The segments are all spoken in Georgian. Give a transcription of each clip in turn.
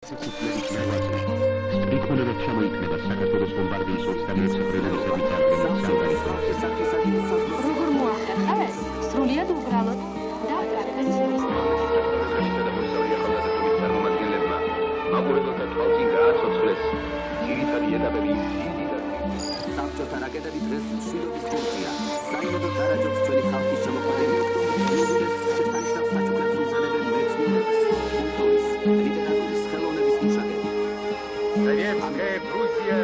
ხელისუფლების მიღწევები. სტრიქონებად შემოიქმნება საქართველოს ბომბარდიის 26 პრეზიდენტის საქმის როგორ მოახერხა ეს? სრულიად უბრალოდ და მაკურებელთა თვალწინ გააცოცხლეს ძირითადი ეტაპები საბჭოთა რაკეტები დღეს მშვიდობის გუნდია. საიმედო დარაჯობს ჩვენი ხალხის შემოქმედები ოქტომბრის შესანიშნავ საჩუქრებს უზენებენ მეცნიერებს, კულტურის, ლიტერატურის ხელოვნების მუშაკები. Советская Грузия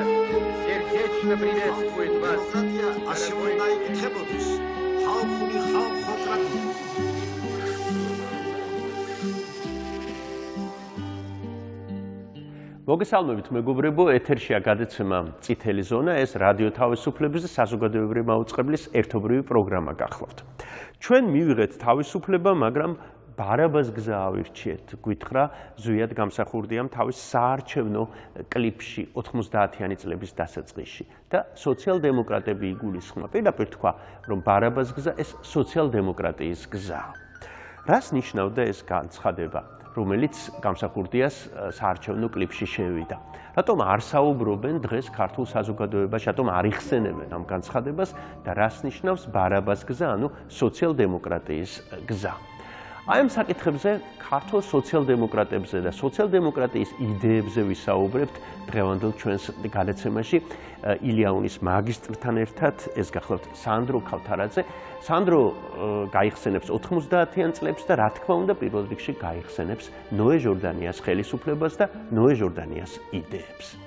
сердечно приветствует вас. აშემონაიკითხებოდეს ხალხური ხალხოტრადი. მოგესალმებით მეგობრებო, ეთერშია გადაცემა წითელი ზონა, ეს რადიო თავისუფლების და საზოგადოებრივი მაუწყებლის ერთობრივი პროგრამა გახლავთ. ჩვენ მივიღეთ თავისუფლება, მაგრამ ბარაბას გზა ავირჩიეთ, გვითხრა ზვიად გამსახურდიამ თავის საარჩევნო კლიპში 90-იანი წლების დასაწყისში და სოციალ-დემოკრატები იგულისხმება. პირდაპირ თქვა, რომ ბარაბას გზა ეს სოციალ-დემოკრატიის გზაა. რას ნიშნავდა ეს განცხადება, რომელიც გამსახურდიას საარჩევნო კლიპში შევიდა? რატომ არ საუბრობენ დღეს ქართულ საზოგადოებაში, რატომ არ იხსენებენ ამ განცხადებას და რას ნიშნავს ბარაბას გზა, ანუ სოციალ-დემოკრატიის გზა? აი ამ საკითხებზე ქართულ სოციალ-დემოკრატებზე და სოციალ-დემოკრატიის იდეებზე ვისაუბრებთ დღევანდელ ჩვენს გადაცემაში ლიაუნის მაგისტრთან ერთად. ეს გახლავთ სანდრო ქავთარაძე. სანდრო გაიხსენებს 90-იან წლებს და რა თქმა უნდა პირველ რიგში გაიხსენებს ნოე ჟორდანიას ხელისუფლებას და ნოე ჟორდანიას იდეებს.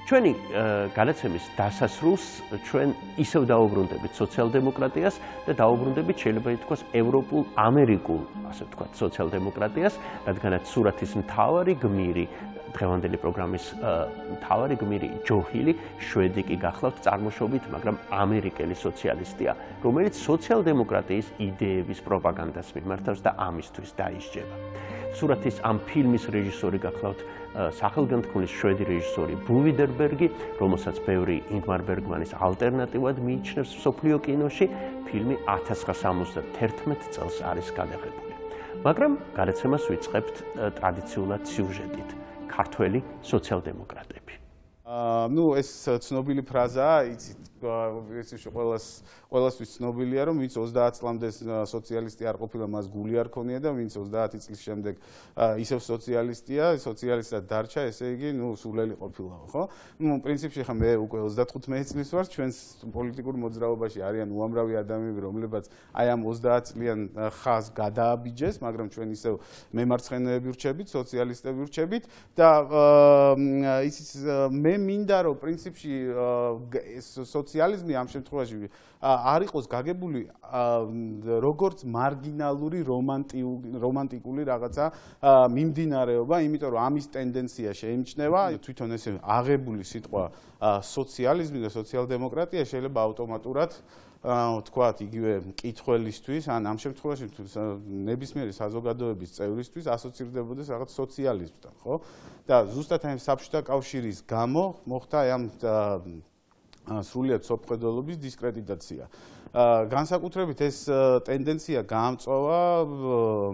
ჩვენი გადაცემის დასასრულს ჩვენ ისევ დაუბრუნდებით სოციალ-დემოკრატიას და დაუბრუნდებით შეიძლება ითქვას ევროპულ ამერიკულ, ასე ვთქვათ, სოციალ-დემოკრატიას, რადგანაც სურათის მთავარი გმირი დღევანდელი პროგრამის მთავარი გმირი ჯოჰილი შვედი კი გახლავთ წარმოშობით, მაგრამ ამერიკელი სოციალისტია, რომელიც სოციალ-დემოკრატიის იდეების პროპაგანდას მიმართავს და ამისთვის დაისჯება. სურათის ამ ფილმის რეჟისორი გახლავთ სახელგანთქმულის შვედი რეჟისორი ბუვიდერბერგი, რომელსაც ბევრი ინგმარ ბერგმანის ალტერნატივად მიიჩნევს მსოფლიო კინოში. ფილმი 1971 წელს არის გადაღებული. მაგრამ გადაცემას ვიწყებთ ტრადიციულად სიუჟეტით. ქართველი სოციალ-დემოკრატები. ეს ცნობილი ფრაზაა, იცით, ყველასთვის ცნობილია, რომ ვინც 30 წლამდე სოციალისტი არ ყოფილა, მას გული არ ქონია და ვინც 30 წლის შემდეგ ისევ სოციალისტია, სოციალისტად დარჩა, ესე იგი, სულელი ყოფილა, ხო? პრინციპში ხა მე უკვე 35 წლის ვარ, ჩვენს პოლიტიკურ მოძრაობაში არიან უამრავი ადამიანები, რომლებიც აი ამ 30 წლიან ხაზს გადააბიჯეს, მაგრამ ჩვენ ისევ მემარცხენეები ვრჩებით, სოციალისტები ვრჩებით და იცით, მე მინდა რომ პრინციპში სოციალიზმი ამ შემთხვევაში არ იყოს გაგებული როგორც მარგინალური რომანტიკული რაღაცა მიმდინარეობა, იმიტომ რომ ამის ტენდენცია შეიმჩნევა, თვითონ ესე აღებული სიტყვა სოციალიზმი და სოციალ-დემოკრატია შეიძლება ავტომატურად თქვათ იგივე მკითხველისთვის, ან ამ შემთხვევაში ნებისმიერი საზოგადოების წევრისთვის ასოცირდებოდეს რაღაც სოციალიზმთან, ხო? და ზუსტად ამ საბჭოთა კავშირის გამო მოხდა ამ სრულიად სოფხედელობის დისკრედიტაცია. განსაკუთრებით ეს ტენდენცია გაამწვავა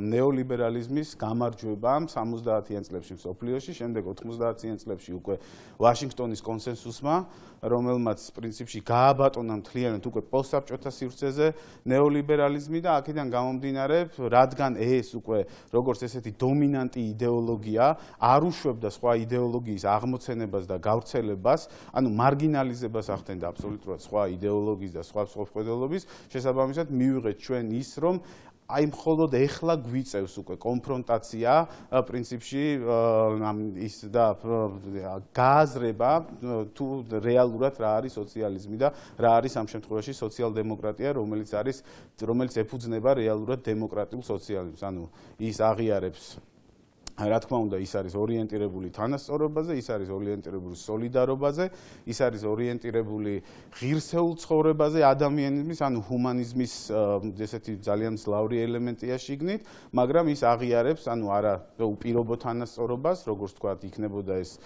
ნეოლიბერალიზმის გამარჯვებამ 70-იან წლებში მსოფლიოში, შემდეგ 90-იან წლებში უკვე ვაშინგტონის კონსენსუსმა, რომელმაც პრინციპში გააბატონა მთლიანად უკვე პოსტსაბჭოთა სივრცეზე ნეოლიბერალიზმი და აქედან გამომდინარე, რადგან ეს უკვე როგორც ესეთი დომინანტი იდეოლოგია არ უშვებდა სხვა იდეოლოგიის აღმოცენებას და გავრცელებას, ანუ მარგინალიზებას ახდენდა აბსოლუტურად სხვა იდეოლოგიის და სხვა სოფხედელობის, შესაბამისად მივიღეთ ჩვენ ის, რომ აი მხოლოდ ეხლა გვიწევს უკვე კონფრონტაცია პრინციპში ის და გააზრება თუ რეალურად რა არის სოციალიზმი და რა არის ამ შემთხვევაში სოციალ-დემოკრატია, რომელიც ეფუძნება რეალურად დემოკრატიულ სოციალიზმს. ანუ ის აღიარებს, რა თქმა უნდა, ის არის ორიენტირებული თანასწორობაზე, ის არის ორიენტირებული სოლიდარობაზე, ის არის ორიენტირებული ღირსეულ ცხოვრებაზე, ადამიანიზმის, ანუ ჰუმანიზმის ესეთი ძალიან მძლავრი ელემენტია შიგნით, მაგრამ ის აღიარებს, ანუ არა უპირობო თანასწორობას, როგორც თქვა, იქნებოდა ეს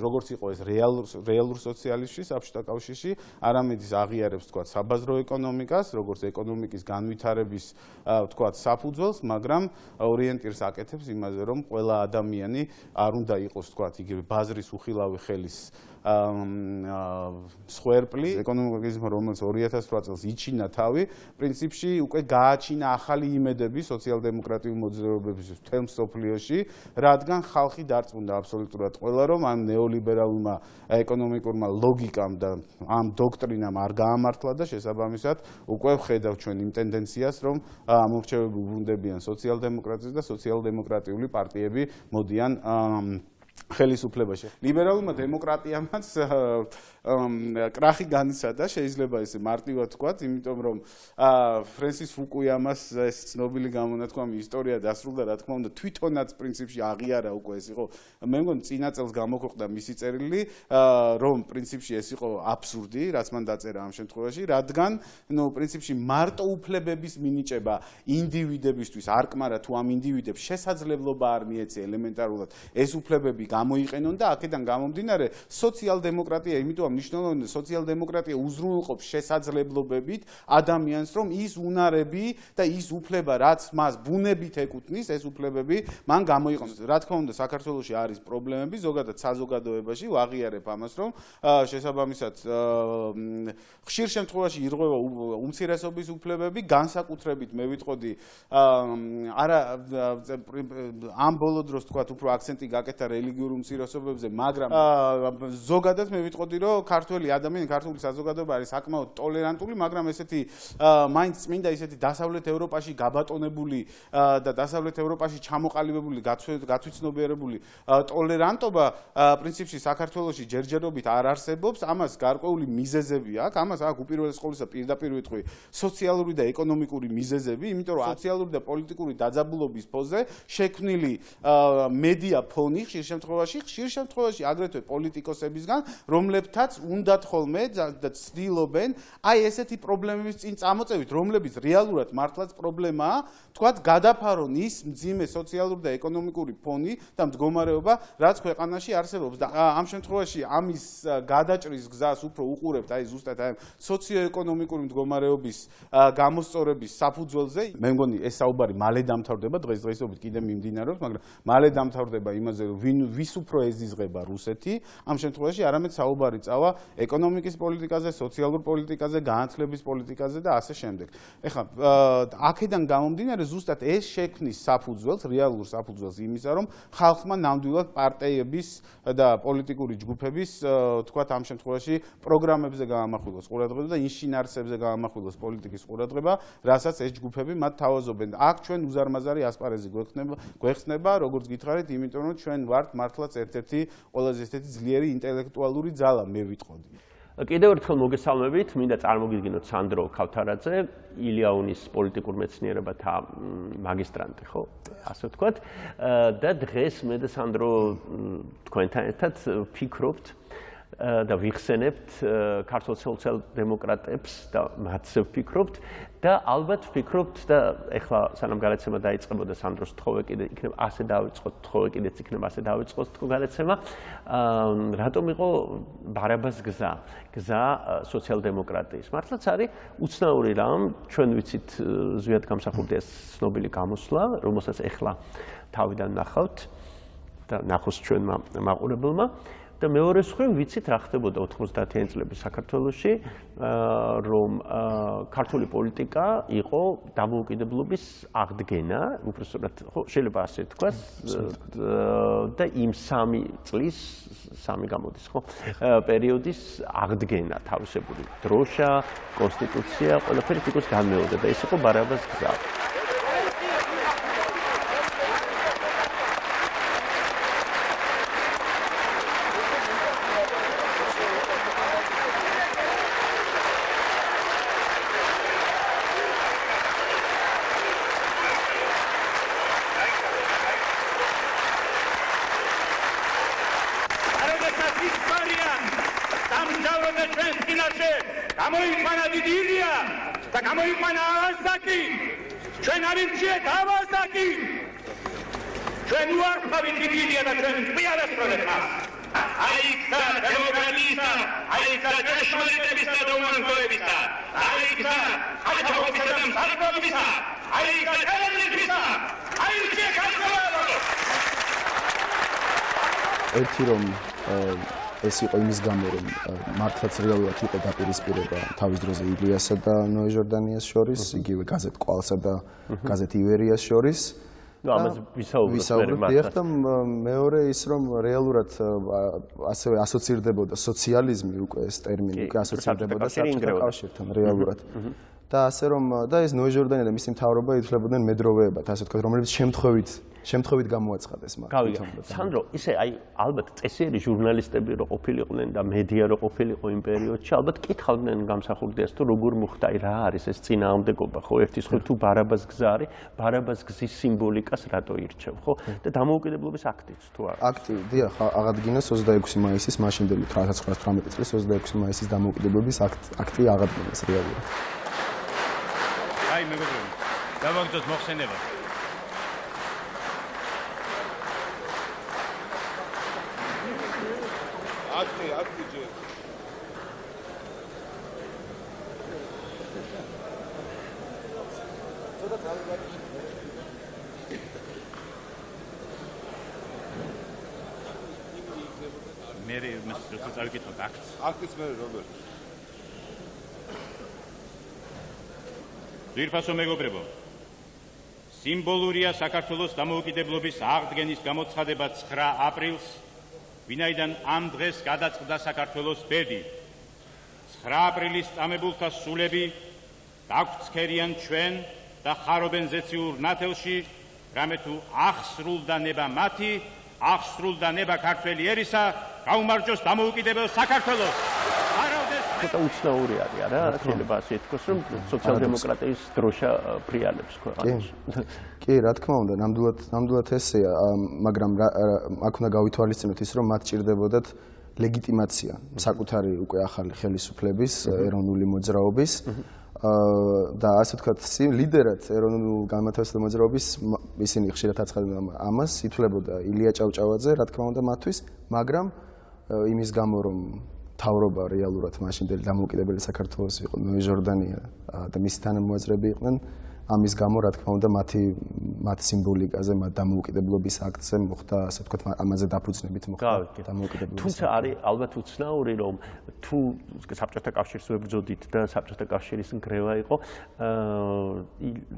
როგორც იყო ეს რეალურ სოციალიზმში, საბჭოთა კავშირში, არამედ ის აღიარებს, თქვა, საბაზრო ეკონომიკას, როგორც ეკონომიკის განვითარების, თქვა, საფუძველს, მაგრამ ორიენტირს აკეთებს იმაზე, რომ ყველა ადამიანი არ უნდა იყოს თქვათ იგივე ბაზრის უხილავი ხელის სხერპლი ეკონომიკიზმმა რომელიც 2008 წელს იჩინა თავი პრინციპში უკვე გააჩინა ახალი იმედები სოციალ-დემოკრატიულ მოძრაობებისთვის მთელ მსოფლიოში რადგან ხალხი დარწმუნდა აბსოლუტურად ყველა რომ ამ ნეოლიბერალურმა ეკონომიკურმა ლოგიკამ და ამ დოქტრინამ არ გაამართლა და შესაბამისად უკვე ვხედავ ჩვენ იმ ტენდენციას რომ ამორჩევები უბრუნდებიან სოციალ-დემოკრატიას და სოციალ-დემოკრატიული პარტიები მოდიან ხელისუფლებაში. ლიბერალურმა დემოკრატიამაც კრახი განიცადა, შეიძლება ესე მარტივად ვთქვათ, იმიტომ რომ ფრენსის ფუკუიამას ეს ცნობილი გამონათქვამი ისტორია დასრულდა, რა თქმა უნდა, თვითონაც პრინციპში აღიარა უკვე ეს იყო. მე მგონი წინა წელს გამოქვეყნდა მისი წერილი, რომ პრინციპში ეს იყო აბსურდი, რაც მან დაწერა ამ შემთხვევაში, რადგან პრინციპში მარტო უფლებების მინიჭება ინდივიდებისთვის არ კმარა თუ ამ ინდივიდებს შესაძლებლობა არ მიეცი ელემენტარულად ეს უფლებები გამოიყენონ და აქედან გამომდინარე სოციალ-დემოკრატია, იმიტომ მნიშვნელოვანია სოციალ-დემოკრატია უზრუნველყოფს შესაძლებლობებით ადამიანს, რომ ის უნარები და ის უფლება, რაც მას ბუნებით ეკუთვნის, ეს უფლებები მან გამოიყენოს. რა თქმა უნდა, საქართველოში არის პრობლემები, ზოგადად საზოგადოებაში, ვაღიარებ ამას, რომ შესაბამისად ხშირ შემთხვევაში ირღვევა უმცირესობის უფლებები, განსაკუთრებით მე ვიტყოდი არა ამ ბოლო დროს თქვათ უფრო აქცენტი გაკეთა რელიგიურ უმცირესობებზე, მაგრამ ზოგადად მე ვიტყოდი, რომ ქართველი ადამიანი, ქართული საზოგადოება არის საკმაოდ ტოლერანტული, მაგრამ ესეთი მაინც წმინდა ისეთი დასავლეთ ევროპაში გაბატონებული და დასავლეთ ევროპაში ჩამოყალიბებული, გათვითცნობიერებული ტოლერანტობა პრინციპში საქართველოში ჯერჯერობით არ არსებობს, ამას გარკვეული მიზეზები აქვს, ამას აქვს უპირველეს ყოვლისა პირდაპირ ვიტყვი სოციალური და ეკონომიკური მიზეზები, იმიტომ რომ სოციალური და პოლიტიკური დაძაბულობის ფონზე შექმნილი მედია ფონი ხშირ შემთხვევაში აგრეთვე პოლიტიკოსებისგან, რომლებთაც უნდათ ხოლმე და ცდილობენ აი ესეთი პრობლემების წინ წამოწევით, რომლებიც რეალურად მართლაც პრობლემაა, თქვათ გადაფარონ ის მძიმე სოციალური და ეკონომიკური ფონი და მდგომარეობა, რაც ქვეყანაში არსებობს და ამ შემთხვევაში ამის გადაჭრის გზას უფრო უყურებთ აი ზუსტად აი სოციო-ეკონომიკური მდგომარეობის გამოსწორების საფუძველზე. მე მგონი ეს საუბარი მალე დამთავრდება, დღესდღეობით კიდე მიმდინარეობს, მაგრამ მალე დამთავრდება იმაზე, რომ ვის უფრო ეზიზღება რუსეთი, ამ შემთხვევაში არამედ საუბარი წავა ეკონომიკის პოლიტიკაზე, სოციალურ პოლიტიკაზე, განათლების პოლიტიკაზე და ასე შემდეგ. ეხლა აქედან გამომდინარე ზუსტად ეს შექმნის საფუძველს, რეალურ საფუძველს იმისა, რომ ხალხმა ნამდვილად პარტიების და პოლიტიკური ჯგუფების, თქვათ ამ შემთხვევაში პროგრამებზე გაამახვილოს ყურადღება და ინშინაარსებზე გაამახვილოს პოლიტიკის ყურადღება, რასაც ეს ჯგუფები მათ თავაზობენ. აქ ჩვენ უზარმაზარი ასპარეზი გვეხსნება, როგორც გითხარით, იმიტომ რომ ჩვენ ვართ მართლაც ერთ-ერთი ყველაზე ესეთი ძლიერი ინტელექტუალური ძალა, მე ვიტყოდი. კიდევ ერთხელ მოგესალმებით, მინდა წარმოგიდგინოთ სანდრო ქავთარაძე, ილიაუნის პოლიტიკურ მეცნიერებათა მაგისტრანტი, ხო? ასე ვთქვათ. და დღეს მე და სანდრო თქვენთან ერთად ვფიქრობთ და ვიხსენებთ ქართულ სოციალ-დემოკრატებს და მათზე ვფიქრობთ და ალბათ ვფიქრობთ და ეხლა სანამ გადაცემა დაიწყებოდა სანდროს თხოვე კიდე იქნება ასე დავიწყოთ, თხოვე კიდეც იქნება ასე დავიწყოთ გადაცემა. რატომ იყო ბარაბას გზა სოციალ-დემოკრატიის? მართლაც არის უცნაური რამ, ჩვენ ვიცით ზვიად გამსახურდიას ცნობილი გამოსვლა, რომელსაც ეხლა თავიდან ნახავთ და ნახოს ჩვენმა მაყურებელმა. და მეორე მხრივ ვიცით რა ხდებოდა 90-იანი წლების საქართველოში, რომ ქართული პოლიტიკა იყო დამოუკიდებლობის აღდგენა, უბრალოდ ხო შეიძლება ასე თქვას და იმ 3 წლის 3 გამოდის ხო პერიოდის აღდგენა, თავისებური დროშა, კონსტიტუცია, ყველაფერი თვითონ განმეორდა და ეს იყო ბარაბას გზა. გამოიყვანა დიდი ილია და გამოიყვანა ავასაკი, ჩვენ არიცით ავასაკი, ჩვენ უარყოფით დიდი ილია და ჩვენ ვიარასწორებთ მას. აიქცა დემოკრატიისა, აიქცა ჭეშმარიტებისა და უმანქოებისა, აიქცა აჩაობისა და მსარგებლობისა, აიქცა ტერორიზმისა, აიქცა საქართველოს. ერთი რომ ეს იყო იმის გამო რომ მართლაც რეალურად იყო დაპირისპირება თავის დროზე ილიასა და ჟორდანიას შორის, იგივე გაზეთ კვალსა და გაზეთ ივერიას შორის. ამაზე ვისაუბრებთ და მეორე ის რომ რეალურად ასევე ასოცირდებოდა სოციალიზმი უკვე ეს ტერმინი უკვე ასოცირდებოდა საბჭოთა კავშირთან რეალურად. და ასე რომ და ეს ჟორდანია და მისი მთავრობა ითვლებოდნენ მედროვეებად, ასე ვთქვათ, რომლებიც შემთხვევით გამოაცხადეს მათ. სანდრო, ისე აი ალბათ წესიერი ჟურნალისტები რო ყოფილიყვნენ და მედია რო ყოფილიყო იმ პერიოდში, ალბათ კითხავდნენ გამსახურდიას თუ როგორ მოხდა, აი რა არის ეს წინააღმდეგობა, ხო? ერთის ხო თუ ბარაბას გზა არის, ბარაბას გზის სიმბოლიკას რატო ირჩევ, ხო? და დამოუკიდებლობის აქტიც თუ არა. აქტი, დიახ, აღადგინეს 26 მაისის მაშინდელი 1918 წლის 26 მაისის დამოუკიდებლობის აქტი აღადგინეს რეალურად. აი მეგობრებო, დავაგრძელოთ მოხსენება. აქტი ჯერ. მე მას როცა წავიკითხოთ აქტს. აქტის მე როგორ? ძვირფასო მეგობრებო, სიმბოლურია საქართველოს დამოუკიდებლობის აღდგენის გამოცხადება 9 აპრილს, ვინაიდან ამ დღეს გადაწყდა საქართველოს ბედი. 9 აპრილის წამებულთა სულები დაგვრცქერიან ჩვენ და ხარობენ ზეციურ ნათელში, რამე თუ აღსრულდა ნება მათი, აღსრულდა ნება ქართველი ერისა, გაუმარჯოს დამოუკიდებელ საქართველოს. ცოტა უცნაური არის, არა? შეიძლება ასე ითქვას, რომ სოციალ-დემოკრატიის დროშა ფრიალებს ქვეყანაში. კი, რა თქმა უნდა, ნამდვილად ესეა, მაგრამ აქ უნდა გავითვალისწინოთ ის, რომ მათ ჭირდებოდათ ლეგიტიმაცია საკუთარი უკვე ახალი ხელისუფლების, ეროვნული მოძრაობის და ასე ვთქვათ, ლიდერად ეროვნულ განმათავისუფლებელი მოძრაობის ისინი ხშირად აცხადებდნენ ამას, ითვლებოდა ილია ჭავჭავაძე, რა თქმა უნდა მათთვის, მაგრამ იმის გამო რომ თავრობა რეალურად მაშინდელი დამოუკიდებელი საქართველოს იყო ჟორდანია და მისი თანამოაზრეები იყვნენ, ამის გამო რა თქმა უნდა მათ სიმბოლიკაზე, მათ დამოუკიდებლობის აქტზე მოხდა, ასე ვთქვათ, ამაზე დაფუძნებით მოხდა დამოუკიდებლობის. თუმცა არის ალბათ უცნაური, რომ თუ საბჭოთა კავშირს ვებრძოდით და საბჭოთა კავშირის ნგრევა იყო,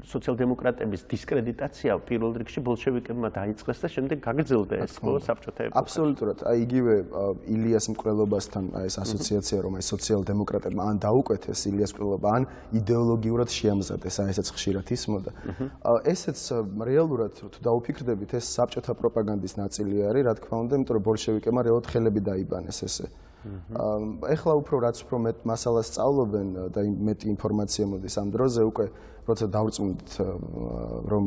სოციალ-დემოკრატების დისკრედიტაცია პირველ რიგში ბოლშევიკებმა დაიწყეს და შემდეგ გაგრძელდა ეს ხო საბჭოთა ეპოქაში. აბსოლუტურად, აი იგივე ილიას მკვლელობასთან ეს ასოციაცია, რომ აი სოციალ-დემოკრატებმა ან დაუკვეთეს ილიას მკვლელობა, ან იდეოლოგიურად შეამზადეს, აი ესეც ხშირად ისმოდა. ესეც რეალურად თუ დაუფიქრდებით, ეს საბჭოთა პროპაგანდის ნაწილი არის, რა თქმა უნდა, იმიტომ რომ ბოლშევიკებმა რეალურად ხელები დაიბანეს ესე. ეხლა უფრო რაც უფრო მეტ მასალას სწავლობენ და მეტი ინფორმაცია მოდის ამ დროზე, უკვე როცა დავწმუნდით რომ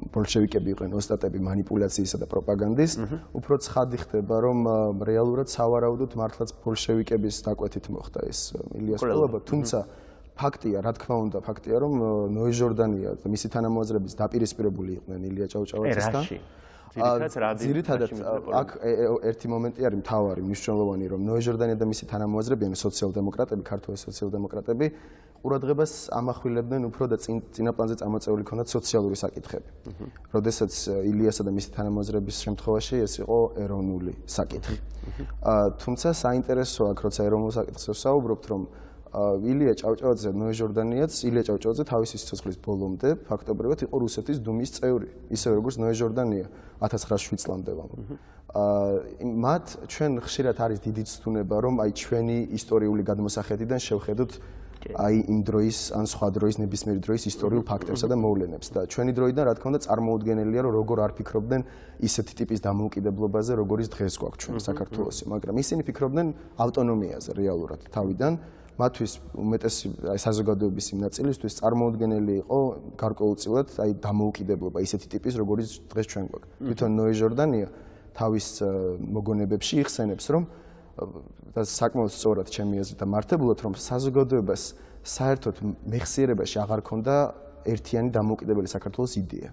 ბოლშევიკები იყვნენ ოსტატები манипуляციისა და პროპაგანდის, უფრო ცხადი ხდება, რომ რეალურად სავარაუდოდ მართლაც ბოლშევიკების დაკვეთით მოხდა ეს ილიას მკვლელობა, თუმცა ფაქტია, რა თქმა უნდა, ფაქტია, რომ ჟორდანია და მისი თანამოაზრეების დაპირისპირებული იყვნენ ილია ჭავჭავაძესთან. ძირითადად აქ ერთი მომენტი არის მთავარი, მნიშვნელოვანი, რომ ჟორდანია და მისი თანამოაზრეები, ანუ სოციალ-დემოკრატები, ქართველი სოციალ-დემოკრატები ყურადღებას ამახვილებდნენ უფრო და წინაპლანზე წამოწეული ქონდათ სოციალური საკითხები. როდესაც ილიასა და მისი თანამოაზრეების შემთხვევაში ეს იყო ეროვნული საკითხი. თუმცა საინტერესოა აქ, როცა ეროვნულ საკითხზე ვსაუბრობთ, რომ ილია ჭავჭავაძე ჟორდანიაც, ილია ჭავჭავაძე თავისი სიცოცხლის ბოლომდე ფაქტობრივად იყო რუსეთის დუმის წევრი, ისევე როგორც ჟორდანია 1907 წლამდე. მათ ჩვენ ხშირად არის დიდი ცდუნება, რომ აი ჩვენი ისტორიული გადმოსახედიდან შევხედოთ აი იმ დროის ან სხვა დროის ნებისმიერი დროის ისტორიულ ფაქტებსა და მოვლენებს და ჩვენი დროიდან რა თქმა უნდა წარმოუდგენელია, რომ როგორ არ ფიქრობდნენ ისეთი ტიპის დამოუკიდებლობაზე, როგორიც დღეს გვაქვს ჩვენ საქართველოში, მაგრამ ისინი ფიქრობდნენ ავტონომიაზე რეალურად თავიდან. მათთვის უმეტესი საზოგადოების იმ ნაწილისთვის წარმოუდგენელი იყო გარკვეულწილად აი დამოუკიდებლობა ისეთი ტიპის, როგორიც დღეს ჩვენ გვაქვს. თვითონ ჟორდანია თავის მოგონებებში იხსენებს, რომ და საკმაოდ სწორად ჩემი აზრით და მართებულად, რომ საზოგადოებას საერთოდ მეხსიერებაში აღარ ქონდა ერთიანი დამოუკიდებელი საქართველოს იდეა.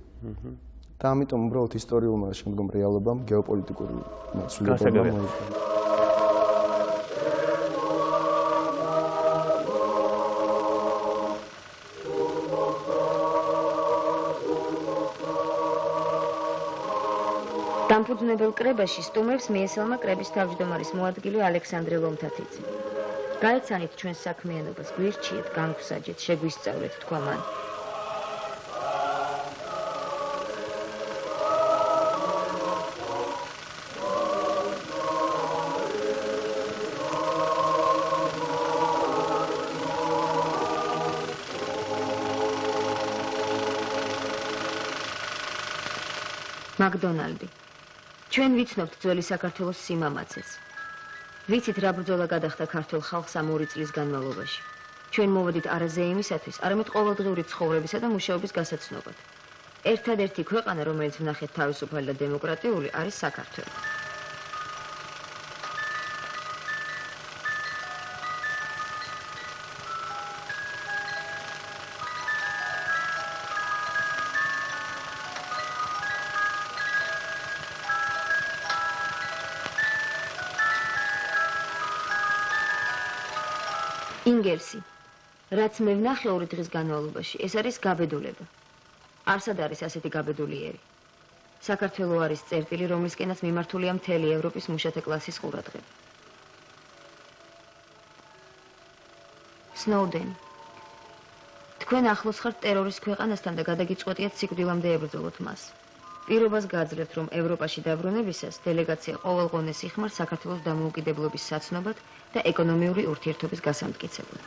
და ამიტომ უბრალოდ ისტორიულმა შემდგომ რეალობამ გეოპოლიტიკური მოცულობამ მოიწონა. დამფუძნებელ კრებაში სტუმრებს მიესალმა კრების თავმჯდომარის მოადგილე ალექსანდრე ლომთათიძე. გაეცანით ჩვენს საქმიანობას, გვირჩიეთ, განგვსაჯეთ, შეგვისწავლეთ, თქვა მან. მაკდონალდი. ჩვენ ვიცნობთ ძველი საქართველოს სიმამაცეს. ვიცით რა ბრძოლა გადახდა ქართულ ხალხს ამ 2 წლის განმავლობაში. ჩვენ მოვედით არაზე იმისათვის, არამედ ყოველდღიური ცხოვრებისა და მუშაობის გასაცნობად. ერთადერთი ქვეყანა, რომელიც ვნახეთ თავისუფალი და დემოკრატიული, არის საქართველო. ინგერსი, რაც მე ვნახე 2 დღის განმავლობაში, ეს არის გაბედულება. არსად არის ასეთი გაბედულიერი. საქართველო არის წერტილი, რომლისკენაც მიმართულია მთელი ევროპის მუშათა კლასის ყურადღება. სნოუდენი. თქვენ ახლოს ხართ ტერორის ქვეყანასთან და გადაგიწყვეტიათ სიკვდილამდე ებრძოლოთ მას. პირობას გააძლევთ, რომ ევროპაში დაბრუნებისას დელეგაცია ყოველ ღონეს იხმარს საქართველოს დამოუკიდებლობის საცნობად და ეკონომიური ურთიერთობის გასამტკიცებლად.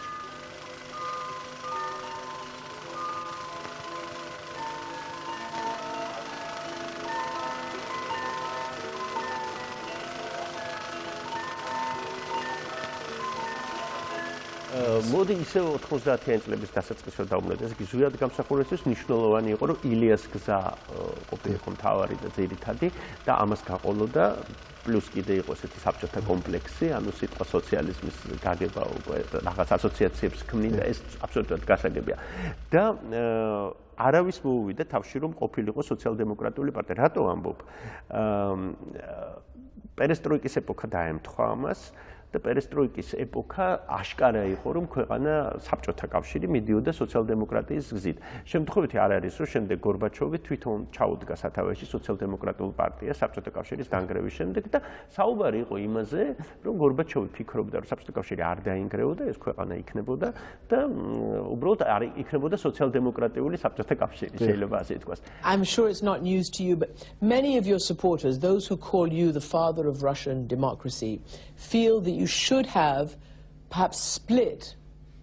მოდი ისე 90-იან წლების დასაწყისად დავუმეტეს, ზვიად გამსახურდიამის მნიშვნელოვანი იყო, რომ ილიას გზა ყოფილიყო მთავარი და ძირითადი და ამას გაყოლოდა პლუს კიდე იყო ესეთი საბჭოთა კომპლექსი, ანუ სიტყვა სოციალიზმის გაგება უკვე რაღაც ასოციაციებს ქმნიდა, ეს აბსოლუტურად გასაგებია. და არავის მოუვიდა თავში, რომ ყოფილიყო სოციალ-დემოკრატიული პარტია. რატო ამბობ? პერესტროიკის ეპოქა დაემთხვა ამას. და პერესტროიკის ეპოქა აშკარა იყო, რომ ქვეყანა საბჭოთა კავშირი მიდიოდა სოციალ-დემოკრატიის გზით. შემთხვევითი არ არის, რომ შემდეგ გორბაჩოვი თვითონ ჩაუდგა სათავეში სოციალ-დემოკრატიულ პარტიას საბჭოთა კავშირის დანგრევის შემდეგ და საუბარი იყო იმაზე, რომ გორბაჩოვი ფიქრობდა, რომ საბჭოთა კავშირი არ დაინგრეოდა, ეს ქვეყანა იქნებოდა და უბრალოდ არ იქნებოდა სოციალ-დემოკრატიული საბჭოთა კავშირი, შეიძლება ასე ითქვას. I'm sure it's not news to you, but many of your supporters, those who call you the father of Russian democracy, feel that you should have perhaps split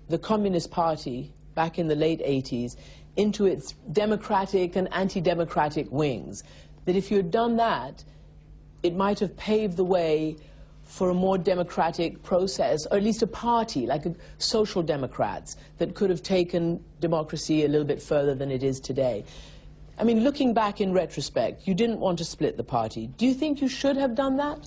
the Communist Party back in the late 80s into its democratic and anti-democratic wings. That if you had done that, it might have paved the way for a more democratic process, or at least a party, like a social democrats, that could have taken democracy a little bit further than it is today. I mean, looking back in retrospect, you didn't want to split the party. Do you think you should have done that?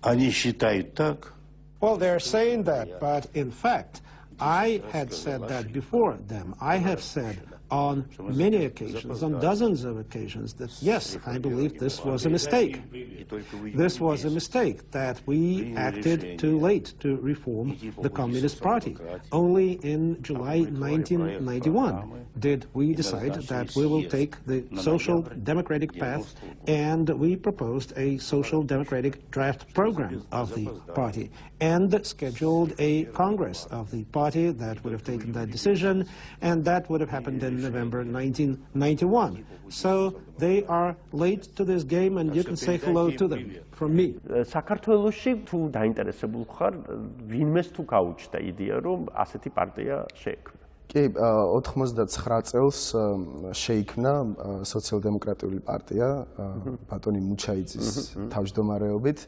Они считают так. Well, they're saying that, but in fact, I had said that before them. I have said on many occasions, on dozens of occasions, that yes, I believe this was a mistake. This was a mistake, that we acted too late to reform the Communist Party. Only in July 1991 did we decide that we will take the social democratic path, and we proposed a social democratic draft program of the party and scheduled a congress of the party that would have taken that decision, and that would have happened in November 1991. So they are late to this game, and you can say hello to them from me. საქართველოში თუ დაინტერესებულ ხარ, ვინმეს თუ გაუჩნდა იდეა, რომ ასეთი პარტია შეექმნა? კი, 99 წელს შეიქმნა სოციალ-დემოკრატიული პარტია ბატონი მუჩაიძის თავმჯდომარეობით.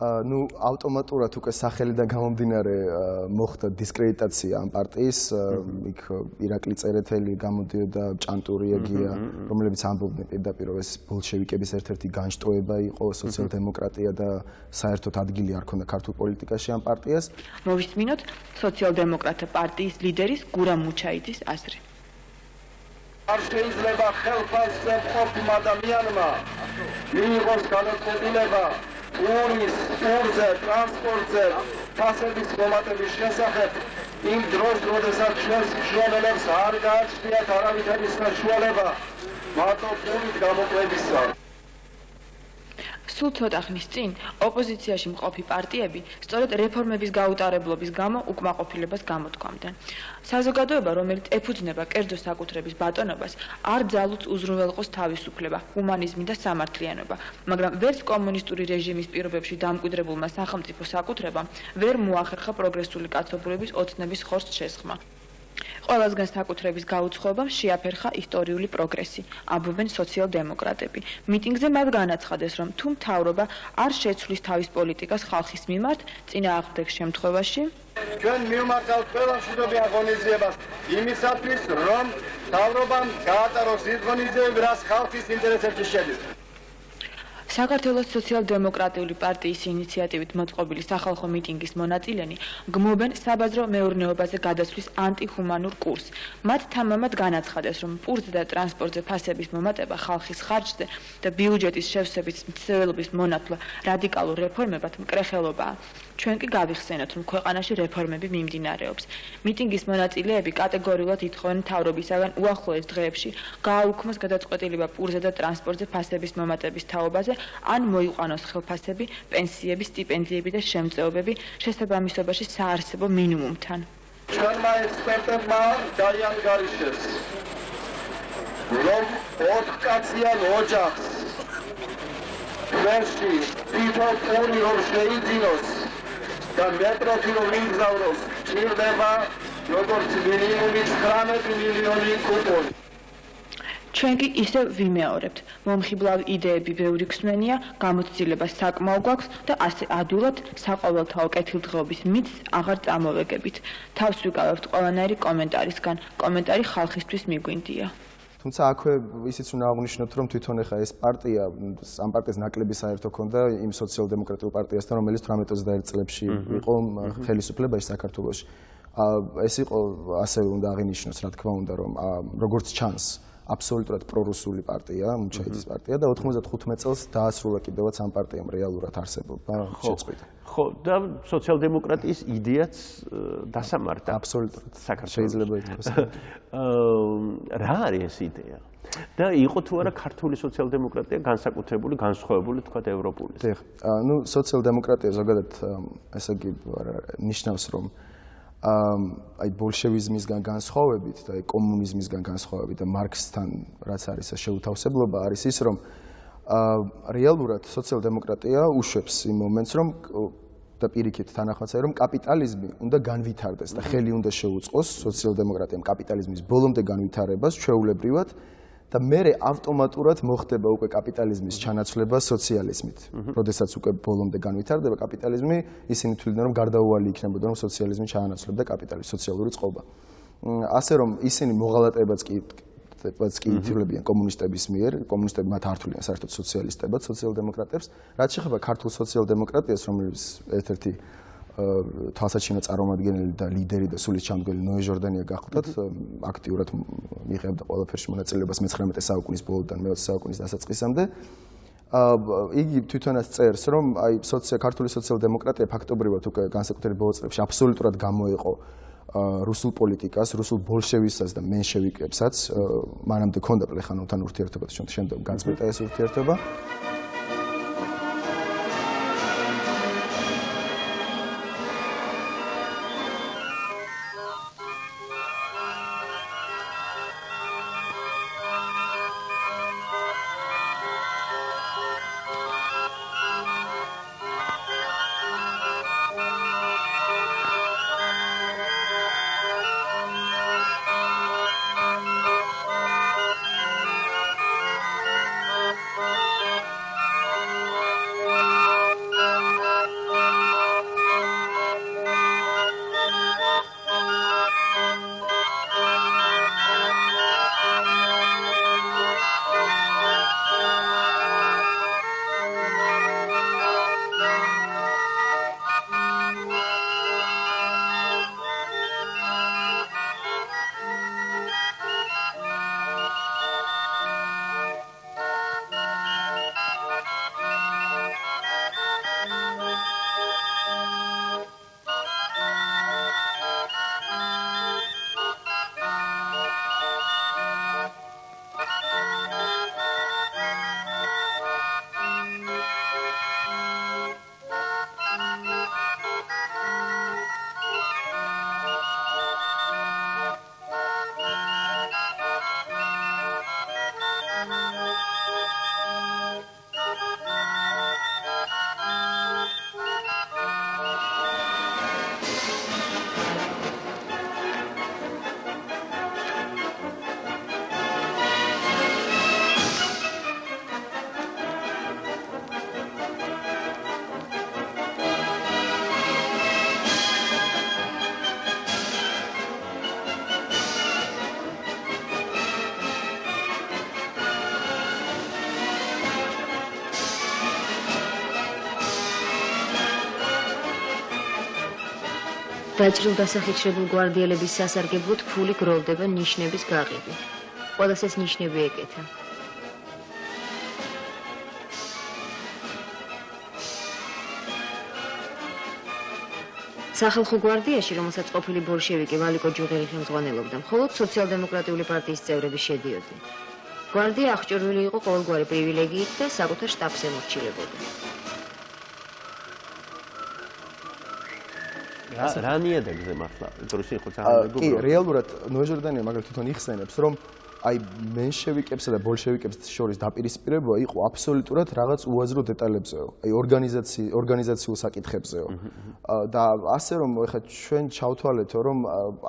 Ну, ავტომატურად უკვე სახელიდან გამომდინარე მოხდა დისკრედიტაცია ამ პარტიის, იქ ირაკლი წერეთელი გამოდიოდა, ჭანტურია გია, რომლებიც ამბობდნენ პირდაპირ, რომ ეს ბოლშევიკების ერთ-ერთი განშტოება იყო, სოციალ-დემოკრატია და საერთოდ ადგილი არ ქონდა ქართულ პოლიტიკაში ამ პარტიას. მოვისმინოთ სოციალ-დემოკრატთა პარტიის ლიდერის გურამ მუჩაიძის აზრი. არ შეიძლება ხელფასზე ყოფნ ადამიანმა მიიღოს განაცხადება ურის, ურზე, ტრანსპორტზე, ფასების მომატების შესახებ იმ დროს, როდესაც ჩვენს მშრომელებს არ გააჩნიათ არავითარი საშუალება მარტო პულით გამოკლებისა. სულ ცოტა ხნის წინ ოპოზიციაში მყოფი პარტიები სწორედ რეფორმების გაუტარებლობის გამო უკმაყოფილებას გამოთქვამდნენ. საზოგადოება, რომელიც ეფუძნება კერძო საკუთრების ბატონობას, არ ძალუც უზრუნველყოს თავისუფლება, ჰუმანიზმი და სამართლიანობა, მაგრამ ვერც კომუნისტური რეჟიმის პირობებში დამკვიდრებულმა სახელმწიფო საკუთრებამ ვერ მოახერხა პროგრესული კაცობრიობის ოცნების ხორცს შესხმა. ყველასგან საკუთრების გაუცხოებამ შეაფერხა ისტორიული პროგრესი, ამბობენ სოციალ-დემოკრატები. მიტინგზე მათ განაცხადეს, რომ თუ მთავრობა არ შეცვლის თავის პოლიტიკას ხალხის მიმართ, წინააღმდეგ შემთხვევაში ჩვენ მივმართავთ ყველა მშვიდობიან ღონისძიებას იმისათვის, რომ მთავრობამ გაატაროს ის ღონისძიებები, რაც ხალხის ინტერესებში შედის. საქართველოს სოციალ-დემოკრატიული პარტიის ინიციატივით მოწყობილი სახალხო მიტინგის მონაწილენი გმობენ საბაზრო მეურნეობაზე გადასვლის ანტიჰუმანურ კურსს. მათ თამამად განაცხადეს, რომ პურზე და ტრანსპორტზე ფასების მომატება ხალხის ხარჯზე და ბიუჯეტის შევსების მცველობის მონათლა რადიკალურ რეფორმებად მკრეხელობაა. ჩვენ კი გავიხსენოთ, რომ ქვეყანაში რეფორმები მიმდინარეობს. მიტინგის მონაწილეები კატეგორიულად ითხოვენ მთავრობისაგან უახლოეს დღეებში გააუქმოს გადაწყვეტილება პურზე და ტრანსპორტზე ფასების მომატების თაობაზე, ან მოიყვანოს ხელფასები, პენსიები, სტიპენდიები და შემწეობები შესაბამისობაში საარსებო მინიმუმთან. ჩვენმა ექსპერტებმა დაიანგარიშეს, რომ 4-კაციან ოჯახს ჩვენში თვითონ პური რომ შეიძინოს და მეტროთი რომ იგზავნოს, ჭირდება როგორც მინიმუმი 19 მილიონი კუპონი. ჩვენ კი ისევ ვიმეორებთ, მომხიბლავი იდეები ბევრი გსმენია, გამოცდილება საკმაო გვაქვს და ასე ადვილად საყოველთაო კეთილდღეობის მითს აღარ წამოვეგებით. თავს ვიკავებთ ყველანაირი კომენტარისგან, კომენტარი ხალხისთვის მიგვინდია. თუმცა აქვე ისიც უნდა აღვნიშნოთ, რომ თვითონ ახლა ეს პარტია, ამ პარტიას ნაკლები საერთო ჰქონდა იმ სოციალ-დემოკრატიულ პარტიასთან, რომელიც 18-21 წლებში იყო ხელისუფლებაში საქართველოში. ეს იყო ასევე უნდა აღინიშნოს, რა თქმა უნდა, რომ როგორც ჩანს აბსოლუტურად პრორუსული პარტია, მუჩაიდის პარტია და 95 წელს დაასრულა კიდევაც ამ პარტიამ რეალურად არსებობა შეწყვიტა. ხო, და სოციალ-დემოკრატიის იდეაც დასამართა. აბსოლუტურად. საქართველოს შეიძლება ითქვას. რა არის ეს იდეა? და იყო თუ არა ქართული სოციალ-დემოკრატია განსაკუთრებული, განსხვავებული თქვა ევროპული. დიახ. ნუ სოციალ-დემოკრატია ზოგადად ესე იგი ნიშნავს, რომ აი ბოლშევიზმისგან განსხვავებით და კომუნიზმისგან განსხვავებით და მარქსთან რაც არის შეუთავსებლობა არის ის, რომ რეალურად სოციალ-დემოკრატია უშვებს იმ მომენტს, რომ და პირიქით თანახმად რომ კაპიტალიზმი უნდა განვითარდეს და ხელი უნდა შეუწყოს სოციალ-დემოკრატიამ კაპიტალიზმის ბოლომდე განვითარებას ჩვეულებრივად და მერე ავტომატურად მოხდება უკვე კაპიტალიზმის ჩანაცვლება სოციალიზმით. როდესაც უკვე ბოლომდე განვითარდება კაპიტალიზმი, ისინი თვლიდნენ, რომ გარდაუვალი იქნებოდა, რომ სოციალიზმი ჩაანაცვლებდა კაპიტალიზმის სოციალური წყობა. ასე რომ ისინი მოღალატებაც კი ითვლებიან კომუნისტების მიერ, კომუნისტები მათ არ თვლიან საერთოდ სოციალისტებად, სოციალ-დემოკრატებს, რაც შეეხება ქართულ სოციალ-დემოკრატიას, რომელიც ერთ-ერთი თვალსაჩინო წარმომადგენელი და ლიდერი და სულის ჩამდგელი ჟორდანია გახლდათ, აქტიურად მიიღებდა ყველაფერში მონაწილეობას 19 საუკუნის ბოლოდან მე-20 საუკუნის დასაწყისამდე. იგი თვითონაც წერს, რომ აი ქართული სოციალ-დემოკრატია ფაქტობრივად უკვე განსაკუთრებით ბოლო წლებში აბსოლუტურად გამოეყო რუსულ პოლიტიკას, რუსულ ბოლშევიკსაც და მენშევიკებსაც, მანამდე ჰქონდა პლეხანოვთან ურთიერთობა და შემდეგ გაწყვეტა ეს ურთიერთობა. დაჭრილ დასახიჩრებულ გვარდიელების სასარგებლოდ ფული გროვდება ნიშნების გაყიდვით. ყველას ეს ნიშნები ეკეთა. სახალხო გვარდიაში, რომელსაც ყოფილი ბოლშევიკი ვალიკო ჯუღელი ხელმძღვანელობდა, მხოლოდ სოციალ-დემოკრატიული პარტიის წევრები შედიოდნენ. გვარდია აღჭურვილი იყო ყოველგვარი პრივილეგიით და საკუთარ შტაბს ემორჩილებოდა. რა ნიადაგზე მართლა? დროსი ხო ძალიან კი, რეალურად ჟორდანია მაგალითად თვითონ იხსენებს, რომ აი მენშევიკებსა და ბოლშევიკებს შორის დაპირისპირება იყო აბსოლუტურად რაღაც უაზრო დეტალებზეო, აი ორგანიზაციულ საკითხებზეო. და ასე რომ ეხლა ჩვენ ჩავთვალეთო, რომ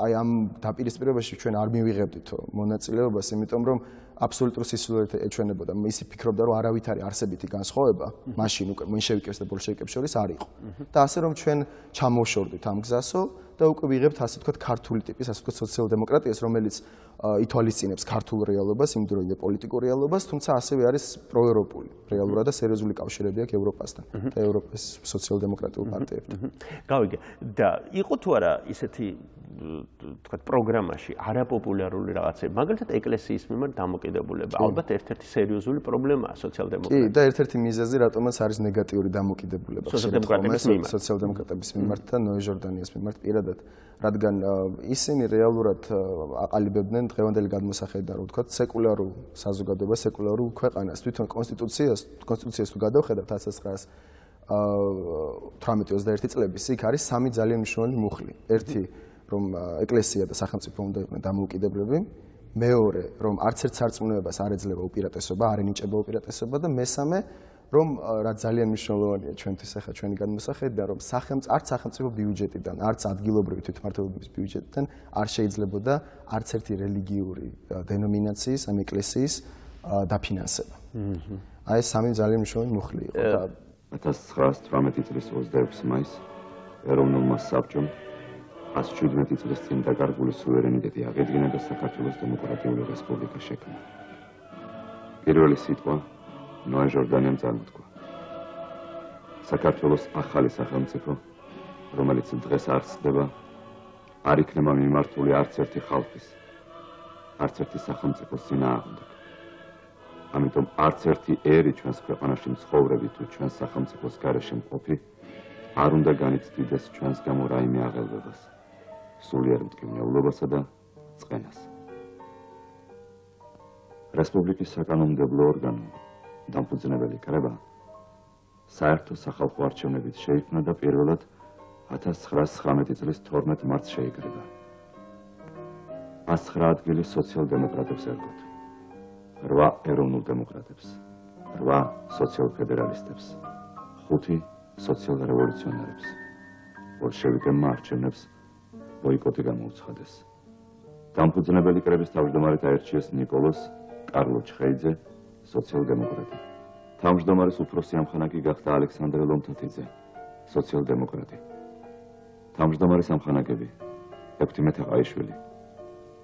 აი ამ დაპირისპირებაში ჩვენ არ მივიღებდითო მონაწილეობას, იმიტომ რომ აბსოლუტურ სისულელით ეჩვენებოდა. ისი ფიქრობდა, რომ არავით არის არსებითი განსხვავება, მაშინ უკვე მენშევიკებს და ბოლშევიკებს შორის არ იყო. და ასე რომ ჩვენ ჩამოვშორდით ამ გზასო და უკვე ვიღებთ ასე ვთქვათ ქართული ტიპის, ასე ვთქვათ სოციალ-დემოკრატიას, რომელიც ითვალისწინებს ქართულ რეალობას, იმდროინდელ პოლიტიკურ რეალობას, თუმცა ასევე არის პროევროპული. რეალურად და სერიოზული კავშირები აქვს ევროპასთან და ევროპის სოციალ-დემოკრატიულ პარტიებთან. გავიგე. და იყო თუ არა ისეთი ვთქვათ პროგრამაში არაპოპულარული რაღაცები, მაგალითად ეკლესიის მიმართ დამოკიდებულება, ალბათ ერთ-ერთი სერიოზული პრობლემაა სოციალ-დემოკრატია. კი, და ერთ-ერთი მიზეზი რატომაც არის ნეგატიური დამოკიდებულება სოციალ-დემოკრატების მიმართ და ჟორდანიას მიმართ პირადად, რადგან ისინი რეალურად აყალიბებდნენ დღევანდელი გადმოსახედიდან, რომ ვთქვათ, სეკულარულ საზოგადოებას, სეკულარულ ქვეყანას. თვითონ კონსტიტუციას თუ გადავხედავთ 1918-21 წლების, იქ არის სამი ძალიან მნიშვნელოვანი მუხლი. ერთი, რომ ეკლესია და სახელმწიფო უნდა იყვნენ დამოუკიდებლები, მეორე, რომ არც ერთ სარწმუნოებას არ ეძლევა უპირატესობა, არ ენიჭება უპირატესობა და მესამე, რომ რაც ძალიან მნიშვნელოვანია ჩვენთვის ახლა ჩვენი გადმოსახედიდან, რომ არც სახელმწიფო ბიუჯეტიდან, არც ადგილობრივი თვითმმართველობის ბიუჯეტიდან არ შეიძლებოდა არც ერთი რელიგიური დენომინაციის, ამ ეკლესიის დაფინანსება. აი ეს სამი ძალიან მნიშვნელოვანი მუხლი იყო და 1918 წლის 26 მაისს ეროვნულმა საბჭომ 117 წლის წინ დაკარგული სუვერენიტეტი აღედგინა და საქართველოს დემოკრატიული რესპუბლიკა შექმნა. პირველი სიტყვა ჟორდანიამ წარმოთქვა. საქართველოს ახალი სახელმწიფო, რომელიც დღეს არ ცდება, არ იქნება მიმართული არც ერთი ხალხის, არც ერთი სახელმწიფოს წინააღმდეგ. ამიტომ არც ერთი ერი ჩვენს ქვეყანაში მცხოვრები თუ ჩვენს სახელმწიფოს გარეშე მყოფი არ უნდა განიცდიდეს ჩვენს გამო რაიმე აღელვებას, სულიერ მტკივნეულობასა და წყენას. რესპუბლიკის საკანონმდებლო ორგანო დამფუძნებელი კრება საერთო სახალხო არჩევნებით შეიქმნა და პირველად 1919 წლის 12 მარტს შეიკრიბა. 109 ადგილი სოციალ-დემოკრატებს ერგოთ, 8 ეროვნულ დემოკრატებს, 8 სოციალ-ფედერალისტებს, 5 სოციალ-რევოლუციონერებს. ბოლშევიკებმა არჩევნებს ბოიკოტი გამოუცხადეს. დამფუძნებელი კრების თავმჯდომარედ აერჩიეს ნიკოლოზ კარლო ჩხეიძე, სოციალ-დემოკრატი. თავმჯდომარის უფროსი ამხანაგი გახდა ალექსანდრე ლომთათიძე, სოციალ-დემოკრატი. თავმჯდომარის ამხანაგები ექვთიმე თაყაიშვილი,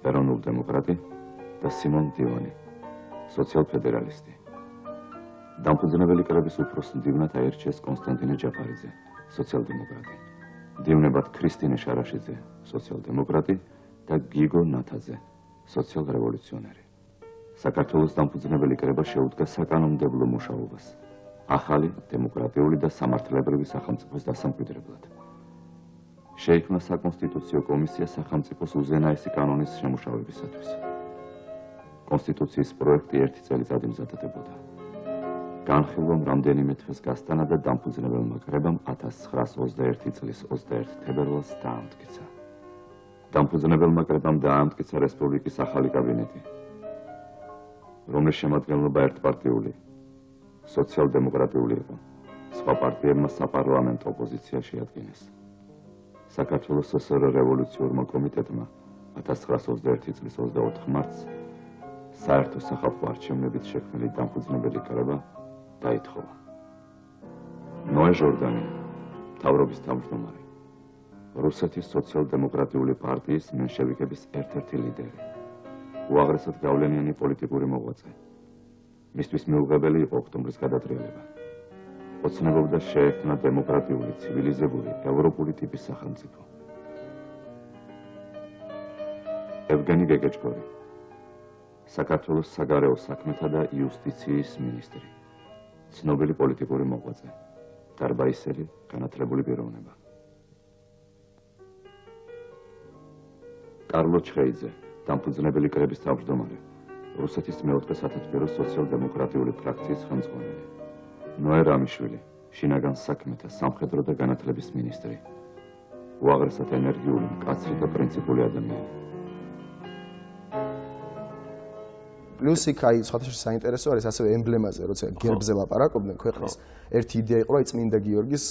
ეროვნულ დემოკრატი და სიმონ დივანი, სოციალ-ფედერალისტი. დამფუძნებელი კრების უფროს მდივნად აერჩიეს კონსტანტინე ჯაფარიძე, სოციალ-დემოკრატი. მდივნებად ქრისტინე შარაშიძე, სოციალ-დემოკრატი და გიგო ნათაძე, სოციალ-რევოლუციონერი. საქართველოს დამფუძნებელი კრება შეუდგა საკანონმდებლო მუშაობას, ახალი, დემოკრატიული და სამართლებრივი სახელმწიფოს დასამკვიდრებლად. შეიქმნა საკონსტიტუციო კომისია სახელმწიფოს უზენაესი კანონის შემუშავებისათვის. კონსტიტუციის პროექტი 1 წელიწადი მზადდებოდა. განხილვამ რამდენიმე დღეს გასტანა და დამფუძნებელმა კრებამ 1921 წლის 21 თებერვალს დაამტკიცა. დამფუძნებელმა კრებამ დაამტკიცა რესპუბლიკის ახალი კაბინეტი, რომლის შემადგენლობა ერთპარტიული, სოციალ-დემოკრატიული იყო. სხვა პარტიებმა საპარლამენტო ოპოზიცია შეადგინეს. საქართველოს ССР რევოლუციურმა კომიტეტმა 1921 წლის 24 მარტს საერთო სახალხო არჩევნებით შექმნილი დამფუძნებელი კრება დაითხოვა. ჟორდანია, მთავრობის თავმჯდომარე, რუსეთის სოციალ-დემოკრატიული პარტიის მენშევიკების ერთ-ერთი ლიდერი, უაღრესად გავლენიანი პოლიტიკური მოღვაწე. მისთვის მიუღებელი იყო ოქტომბრის გადატრიალება. ოცნებობდა შეექმნა დემოკრატიული, ცივილიზებული, ევროპული ტიპის სახელმწიფო. ევგენი გეგეჭკორი, საქართველოს საგარეო საქმეთა და იუსტიციის მინისტრი, ცნობილი პოლიტიკური მოღვაწე, დარბაისელი, განათლებული პიროვნება. კარლო ჩხეიძე, დამფუძნებელი კრების თავმჯდომარე, რუსეთის მეოთხე სათათბირო სოციალ-დემოკრატიული ფრაქციის ხელმძღვანელი. ნოე რამიშვილი, შინაგან საქმეთა, სამხედრო და განათლების მინისტრი. უაღრესად ენერგიული, მკაცრი და პრინციპული ადამიანი. პლუს იქ აი სხვადასხვა საინტერესო არის ასევე ემბლემაზე, როცა გერბზე ლაპარაკობდნენ ქვეყნის, ერთი იდეა იყო, რომ წმინდა გიორგის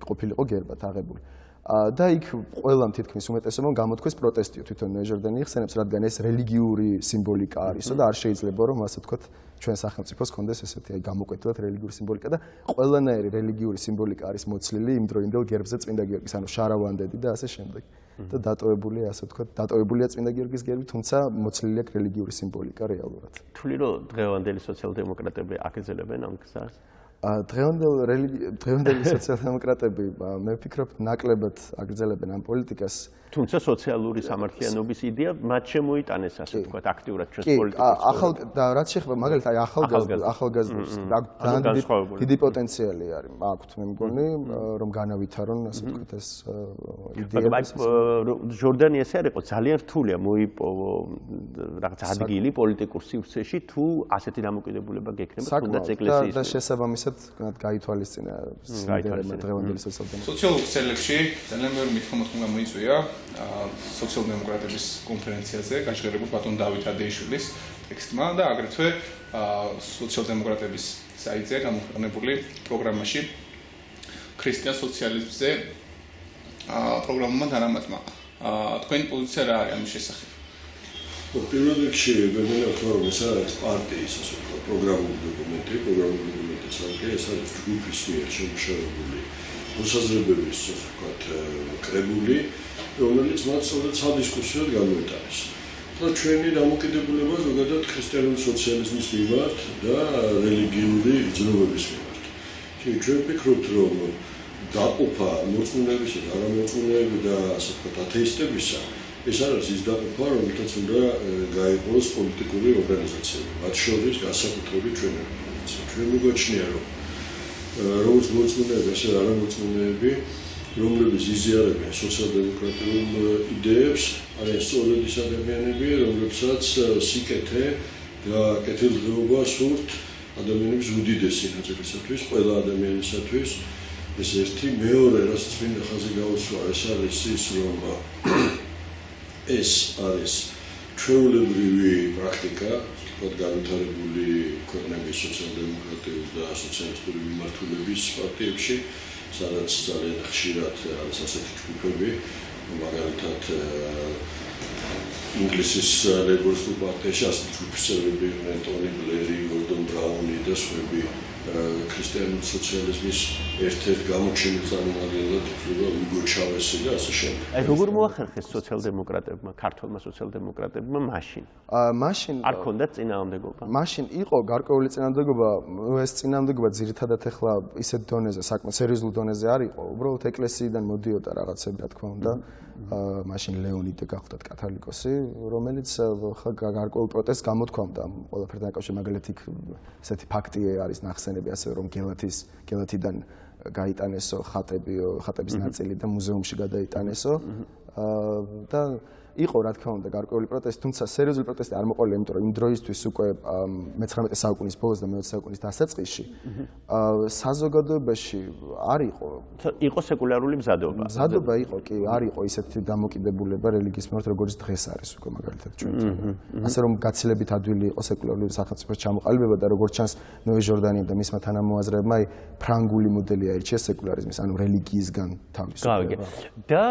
ყოფილიყო გერბად აღებული. და იქ ყველამ თითქმის უმეტესობამ გამოთქვეს პროტესტიო თვითონ ჟორდანი იხსენებს, რადგან ეს რელიგიური სიმბოლიკა არისო და არ შეიძლება რომ ასე ვთქვათ ჩვენ სახელმწიფოს კონდეს ესეთი აი გამოკვეთილად რელიგიური სიმბოლიკა და ყველანაირი რელიგიური სიმბოლიკა არის მოცლილი იმ დროინდელ გერბზე წმინდა გიორგის, ანუ შარავანდედი და ასე შემდეგ. და დატოვებულია ასე ვთქვათ, დატოვებულია წმინდა გიორგის გერბი, თუმცა მოცლილი აქვს რელიგიური სიმბოლიკა რეალურად. თვლი რომ დღევანდელი სოციალ-დემოკრატები აგრძელებენ ამ გზას? დღევანდელი სოციალ-დემოკრატები მე ვფიქრობ ნაკლებად აგრძელებენ ამ პოლიტიკას. თუმცა სოციალური სამართლიანობის იდეა მათ შემოიტანეს ასე ვთქვათ აქტიურად ჩვენს პოლიტიკას. ახალ და რაც შეეხება მაგალითად აი ახალგაზრდებს დიდი პოტენციალი არის აქვთ მე მგონი რომ განავითარონ ასე ვთქვათ ეს იდეები. ჟორდანიას არ იყო ძალიან რთულია მოიპოვო რაღაც ადგილი პოლიტიკურ სივრცეში თუ ასეთი დამოკიდებულება გექნება თუნდაც ეკლესიის და შესაბამისად გაითვალისწინა დღევანდელი სოციალ-დემოკრატია. სოციალურ ქსელებში ძალიან ბევრი მithomotkhom გამოიწვია სოციალ-დემოკრატების კონფერენციაზე გაჟღერებულ ბატონ დავით ადეიშვილის ტექსტმა და აგრეთვე სოციალ-დემოკრატების საიტზე გამოქვეყნებული პროგრამაში ქრისტიან სოციალიზმზე პროგრამმა დარამატმა. თქვენი პოზიცია რა არის ამის შესახებ? პირველ რიგში მე მგონია რომ ეს არის პარტიის ასე ვთქვათ პროგრამული დოკუმენტი, ეს არის ჯგუფის მიერ შემუშავებული მოსაზრებების ასე ვთქვათ კრებული, რომელიც მათ სწორედ სადისკუსიოდ გამოიტანეს. და ჩვენი დამოკიდებულება ზოგადად ქრისტიანული სოციალიზმის მიმართ და რელიგიური გრძნობების მიმართ. ჩვენ ვფიქრობთ, რომ დაყოფა მოწმუნეებისა და არამოწმუნეების და ასე ვთქვათ ათეისტებისა ეს არის ის დაყოფა, რომელთაც უნდა გაიყოს პოლიტიკური ორგანიზაციები, მათ შორის განსაკუთრებით ჩვენი ორგანიზაცია. ჩვენ მიგოჩნია, რომ როგორც მოწმუნეები, ასე არამოწმუნეები, რომლებიც იზიარებენ სოციალ-დემოკრატიულ იდეებს, არიან სწორედ ის ადამიანები, რომლებსაც სიკეთე და კეთილდღეობა სურთ ადამიანების უდიდესი ნაწილისათვის, ყველა ადამიანისათვის. ეს ერთი, მეორე, რაც წმინდა ხაზი გაუსვა, ეს არის ის, რომ ეს არის ჩვეულებრივი პრაქტიკა, თქვათ განვითარებული ქვეყნების სოციალ-დემოკრატიული და სოციალისტური მიმართულების პარტიებში, სადაც ძალიან ხშირად არის ასეთი ჯგუფები, მაგალითად ინგლისის ლეიბორისტულ პარტიაში ასეთი ჯგუფის წევრები იყვნენ ტონი ბლერი, გორდონ ბრაუნი და სხვები. ქრისტიანული სოციალიზმის ერთ-ერთ გამოჩენილ წარმომადგენლად ითვლება უგო ჩავესი და ასე შემდეგ. აი როგორ მოახერხეს სოციალ-დემოკრატებმა, ქართულმა სოციალ-დემოკრატებმა მაშინ? მაშინ არ ქონდათ წინააღმდეგობა? მაშინ იყო გარკვეული წინააღმდეგობა, ეს წინააღმდეგობა ძირითადად ახლა ისეთ დონეზე, საკმაოდ სერიოზულ დონეზე არ იყო. უბრალოდ ეკლესიიდან მოდიოდა რაღაცები, რა თქმა უნდა. მაშინ ლეონიდე გახდათ კათოლიკოსი, რომელიც გარკვეულ პროტესტს გამოთქვამდა ყველაფერთან დაკავშირებით. მაგალითად ესეთი ფაქტი არის ნახსენები ასევე რომ გელათიდან გაიტანესო ხატების ნაწილი და მუზეუმში გადაიტანესო და იყო რა თქმა უნდა გარკვეული პროტესტი, თუმცა სერიოზული პროტესტი არ მოყოლია, იმიტომ რომ იმ დროისთვის უკვე მე-19 საუკუნის ბოლოს და მე-20 საუკუნის დასაწყისში საზოგადოებაში არ იყო. იყო სეკულარული მზადობა. მზადობა იყო, კი, არ იყო ისეთი დამოკიდებულება რელიგიის მიმართ, როგორც დღეს არის უკვე მაგალითად ჩვენთან. ასე რომ გაცილებით ადვილი იყო სეკულარული სახელმწიფოს ჩამოყალიბება და როგორც ჩანს ნოე ჟორდანიამ და მისმა თანამოაზრეებმა ფრანგული მოდელი აირჩიეს სეკულარიზმის, ანუ რელიგიისგან თავისუფლება. და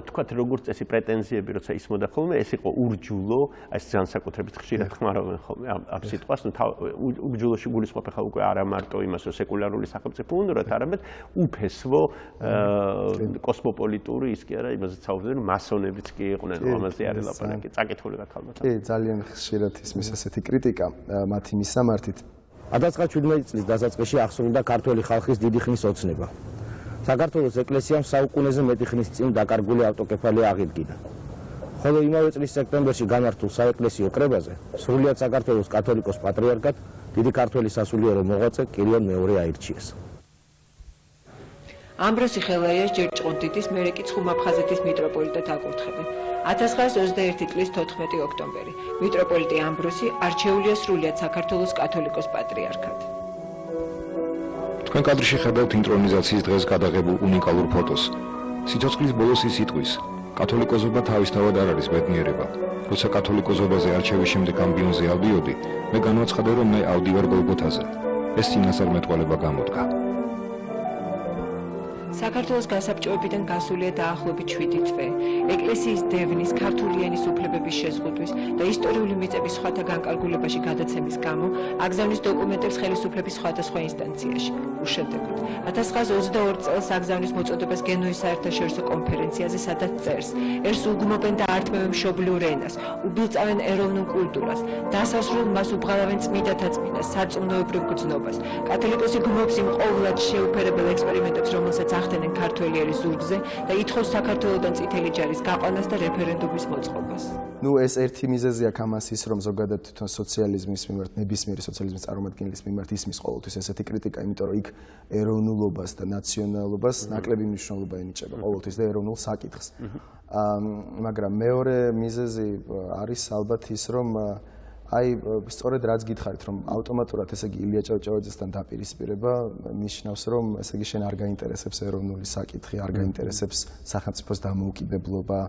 თქვათ როგორც წესი პრეტენზიები როცა ისმოდა ხოლმე, ეს იყო ურჯულო, ეს განსაკუთრებით ხშირად ხმარავენ ხოლმე ამ სიტყვას, ნუ ურჯულოში გულისხმობ ახლა უკვე არა მარტო იმას, რომ სეკულარული სახელმწიფო უნდათ, არამედ უფესვო კოსმოპოლიტური ის კი არა, იმასაც საუბრობენ, მასონებიც კი იყვნენ, ამაზე არის ლაპარაკი. წაკითხული რა თქმა უნდა. კი, ძალიან ხშირად ისმის ასეთი კრიტიკა მათი მისამართით. 17 წლის დასაწყისში ახსნიდა ქართველი ხალხის დიდი ხნის ოცნება. საქართველოს ეკლესიამ საუკუნეზე მეტი ხნის წინ დაკარგული ავტოკეფალია აღიდგინა. ხოლო იმავე წლის სექტემბერში გამართულ საეკლესიო კრებაზე სრულიად საქართველოს კათოლიკოს პატრიარქად დიდი ქართველი სასულიერო მოღვაწე კირილ მეორე აირჩიეს. ამბროსი ხელაიას ჯერ ჭყონდიდის, მერე კი ცხუმაფხაზეთის მიტროპოლიტად აკურთხებენ. 1921 წლის 14 ოქტომბერი მიტროპოლიტი ამბროსი არჩეულია სრულიად საქართველოს კათოლიკოს პატრიარქად. თქვენ კადრში ხედავთ ინტრონიზაციის დღეს გადაღებულ უნიკალურ ფოტოს. სიცოცხლის ბოლოს ის იტყვის: კათოლიკოსობა თავისთავად არ არის ბედნიერება. როცა კათოლიკოსობაზე არჩევის შემდეგ ამბიონზე ავდიოდი, მე განვაცხადე, რომ მე ავდივარ გოლგოთაზე. ეს წინასწარმეტყველება გამოდგა. საქართველოს გასაბჭოებიდან გასულია დაახლოებით 7 წლი. ეკლესიის დევნის, ქართული ენის უფლებების შეზღუდვის და ისტორიული მიწების სხვათა განკარგულებაში გადაცემის გამო აგზავნის დოკუმენტებს ხელისუფლების სხვადასხვა ინსტანციაში უშედეგოდ. 1922 წელს აგზავნის მოწოდებას გენუის საერთაშორისო კონფერენციაზე, სადაც წერს: ერს უგმობენ და ართმევენ მშობლიურ ენას, უბილწავენ ეროვნულ კულტურას, დასასრულ მას უბღალავენ წმიდათა წმინდას, სარწმუნოებრივ გრძნობას. კათოლიკოსი გმობს იმ ყოვლად შეუფერებელ ექსპერიმენტებს, რომელსაც ახდენენ ქართველი ერის ზურგზე და ითხოვს საქართველოსთან წითელი ჯარის გაყვანას და რეფერენდუმის მოწყობას. ნუ ეს ერთი მიზეზია ამას ის, რომ ზოგადად თვითონ სოციალიზმის მიმართ, ნებისმიერი სოციალიზმის წარმომადგენლის მიმართ ისმის ყოველთვის ესეთი კრიტიკა, იმიტომ რომ იქ ეროვნულობას და ნაციონალობას ნაკლები მნიშვნელობა ენიჭება ყოველთვის და ეროვნულ საკითხს. მაგრამ მეორე მიზეზი არის ალბათ ის, რომ აი სწორედ რაც გითხარით, რომ ავტომატურად ესე იგი ილია ჭავჭავაძესთან დაპირისპირება ნიშნავს, რომ ესე იგი შენ არ გაინტერესებს ეროვნული საკითხი, არ გაინტერესებს სახელმწიფოს დამოუკიდებლობა,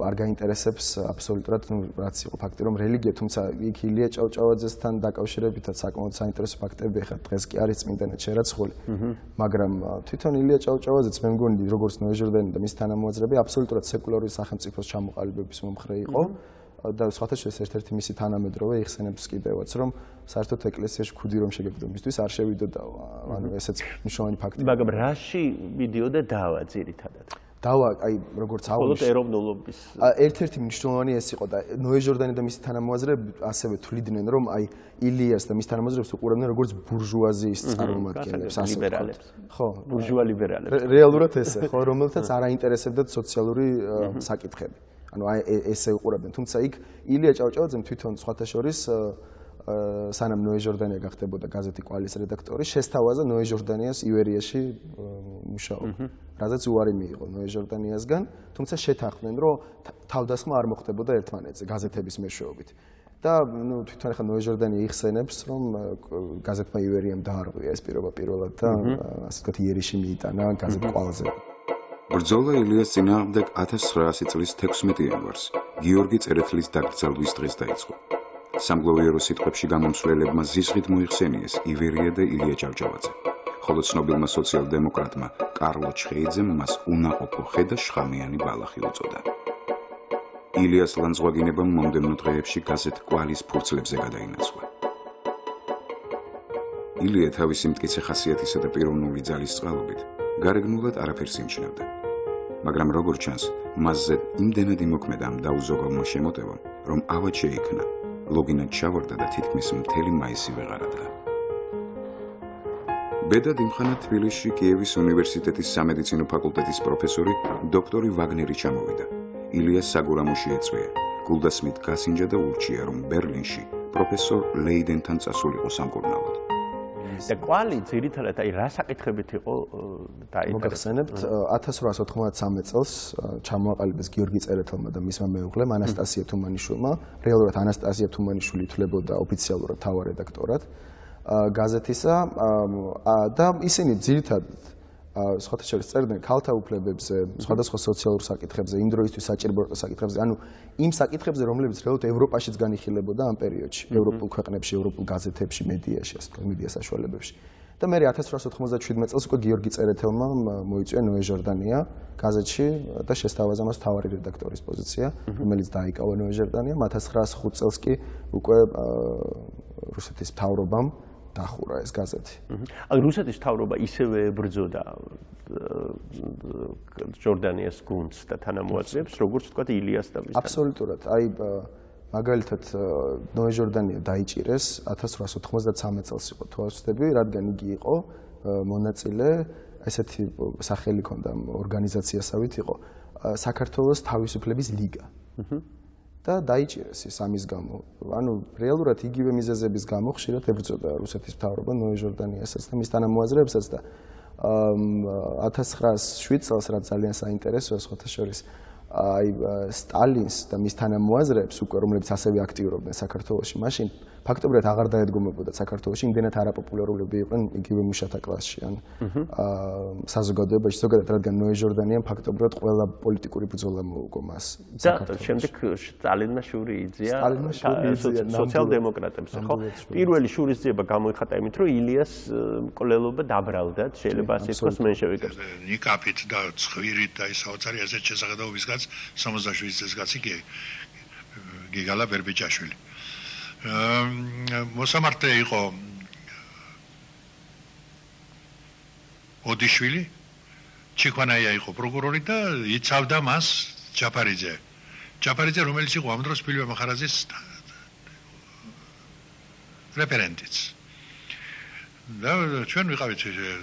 არ გაინტერესებს აბსოლუტურად, ну, რაც იყო ფაქტი, რომ რელიგია, თუმცა იქ ილია ჭავჭავაძესთან დაკავშირებითაც საკმაოდ საინტერესო ფაქტები ახლა დღეს კი არის წმინდანად შერაცხული, მაგრამ თვითონ ილია ჭავჭავაძეც მე მგონი, როგორც ჟორდანი და მის თანამოაზრეები, აბსოლუტურად სეკულარული სახელმწიფოს ჩამოყალიბების მომხრე იყო. და სხვათა შორის ერთ-ერთი მისი თანამედროვე იხსენებს კიდევაც, რომ საერთოდ ეკლესიაში ქუდი რომ შეგებდო მისთვის არ შევიდოდაო, ანუ ესეც მნიშვნელოვანი ფაქტია. მაგრამ რაში მიდიოდა დავა ძირითადად? დავა, აი, როგორც მხოლოდ ეროვნულობის. ერთ-ერთი მნიშვნელოვანი ეს იყო და ჟორდანი და მისი თანამოაზრეები ასევე თვლიდნენ, რომ აი ილიას და მის თანამოაზრეებს უყურებდნენ როგორც ბურჟუაზიის წარმომადგენლებს, ასე ვთქვათ. ხო, ბურჟუა ლიბერალებს. რეალურად ესე, ხო, რომელთაც არ აინტერესებდათ სოციალური საკითხები. ანუ აი ესე უყურებდნენ, თუმცა იქ ილია ჭავჭავაძემ თვითონ სხვათა შორის სანამ ჟორდანია გახდებოდა გაზეთი კვალის რედაქტორი, შესთავაზა ჟორდანიას ივერიაში მუშაობა, რადგან უარი მიიღო ჟორდანიასგან, თუმცა შეთანხმდნენ, რომ თავდასხმა არ მოხდებოდა ერთმანეთზე გაზეთების მეშვეობით. და ნუ თვითონ ახლა ჟორდანია იხსენებს, რომ გაზეთმა ივერიამ დაარღვია ეს პირობა პირველად და ასე ვთქვათ იერიში მიიტანა გაზეთ კვალზე. ბრძოლა ილიას წინააღმდეგ 1900 წლის 16 იანვარს გიორგი წერეთლის დაკრძალვის დღეს დაიწყო. სამგლოვიარო სიტყვებში გამომსვლელებმა ზიზღით მოიხსენიეს ივერია და ილია ჭავჭავაძე, ხოლო ცნობილმა სოციალ-დემოკრატმა კარლო ჩხეიძემ მას უნაყოფო ხე და შხამიანი ბალახი უწოდა. ილიას ლანძღვაგინებამ მომდევნო დღეებში გაზეთ კვალის ფურცლებზე გადაინაცვლა. ილია თავისი მტკიცე ხასიათისა და პიროვნული ძალის წყალობით გარეგნულად არაფერს იმჩნევდა. მაგრამ როგორც ჩანს, მასზე იმდენად იმოქმედა ამ დაუზოგავმა შემოტევამ, რომ ავად შეიქმნა, ლოგინად ჩავარდა და თითქმის მთელი მაისი ვეღარ ადგა. ბედად იმხანა თბილისში კიევის უნივერსიტეტის სამედიცინო ფაკულტეტის პროფესორი დოქტორი ვაგნერი ჩამოვიდა. ილიას საგურამოში ეწვია, გულდასმით გასინჯა და ურჩია, რომ ბერლინში პროფესორ ლეიდენთან წასულიყო სამკურნალოდ. და კვალი ძირითადად აი რა საკითხებით იყო დაინტერესებული? მოგახსენებთ 1893 წელს ჩამოაყალიბეს გიორგი წერეთელმა და მისმა მეუღლემ ანასტასია თუმანიშვილმა, რეალურად ანასტასია თუმანიშვილი ითვლებოდა ოფიციალურად მთავარ რედაქტორად გაზეთისა და ისინი ძირითადად სხვათა შორის წერდნენ ქალთა უფლებებზე, სხვადასხვა სოციალურ საკითხებზე, იმ დროისთვის საჭიროებო საკითხებზე, ანუ იმ საკითხებზე, რომლებიც რეალურად ევროპაშიც განიხილებოდა ამ პერიოდში, ევროპულ ქვეყნებში, ევროპულ გაზეთებში, მედიაში, ასე ვთქვათ, მედია საშუალებებში. და მე 1997 წელს უკვე გიორგი წერეთელმა მოიწვია ჟორდანია გაზეთში და შესთავაზა მას მთავარი რედაქტორის პოზიცია, რომელიც დაიკავა ჟორდანიამ. 1905 წელს კი უკვე რუსეთის მთავრობამ დახურა ეს გაზეთი. აი რუსეთის მთავრობა ისევე ებრძოდა ჟორდანიას გუნდს და თანამოაზრეებს, როგორც ვთქვათ ილიას და მის. აბსოლუტურად. აი მაგალითად ჟორდანია დაიჭირეს 1893 წელს იყო თვალსწრები, რადგან იგი იყო მონაწილე, ესეთი სახელი ჰქონდა ორგანიზაციასავით იყო საქართველოს თავისუფლების ლიგა. და დაიჭირეს ის ამის გამო. ანუ რეალურად იგივე მიზეზების გამო ხშირად ებრძოდა რუსეთის მთავრობა ნოე ჟორდანიასაც და მის თანამოაზრეებსაც და 1907 წელს რაც ძალიან საინტერესოა სხვათა შორის აი სტალინს და მის თანამოაზრეებს უკვე რომლებიც ასევე აქტიურობდნენ საქართველოში მაშინ ფაქტობრივად აღარ დაედგომებოდა საქართველოში იმდენად არაპოპულარულები იყვნენ იგივე მუშათა კლასში ან საზოგადოებაში ზოგადად რადგან ნოე ჟორდანიამ ფაქტობრივად ყველა პოლიტიკური ბრძოლა მოუგო მას და შემდეგ სტალინმა შური იძლია სოციალ-დემოკრატებს ხო პირველი შურისძიება გამოიხატა იმით რომ ილიას მკვლელობა დაბრალდათ შეიძლება ასე ითქვას მენშევიკებს ნიკაპით და ცხვირით და ის საოცარი ასეთ შესაძლებლობისგან 77 წელსგანცი გიგალა ბერბიჭაშვილი მოსამართლე იყო ოდიშვილი ჩიქვანაია იყო პროკურორი და იცავდა მას ჯაფარიძე რომელიც იყო ამ დროს ფილიპე მახარაძის რეფერენტიც და ჩვენ ვიყავით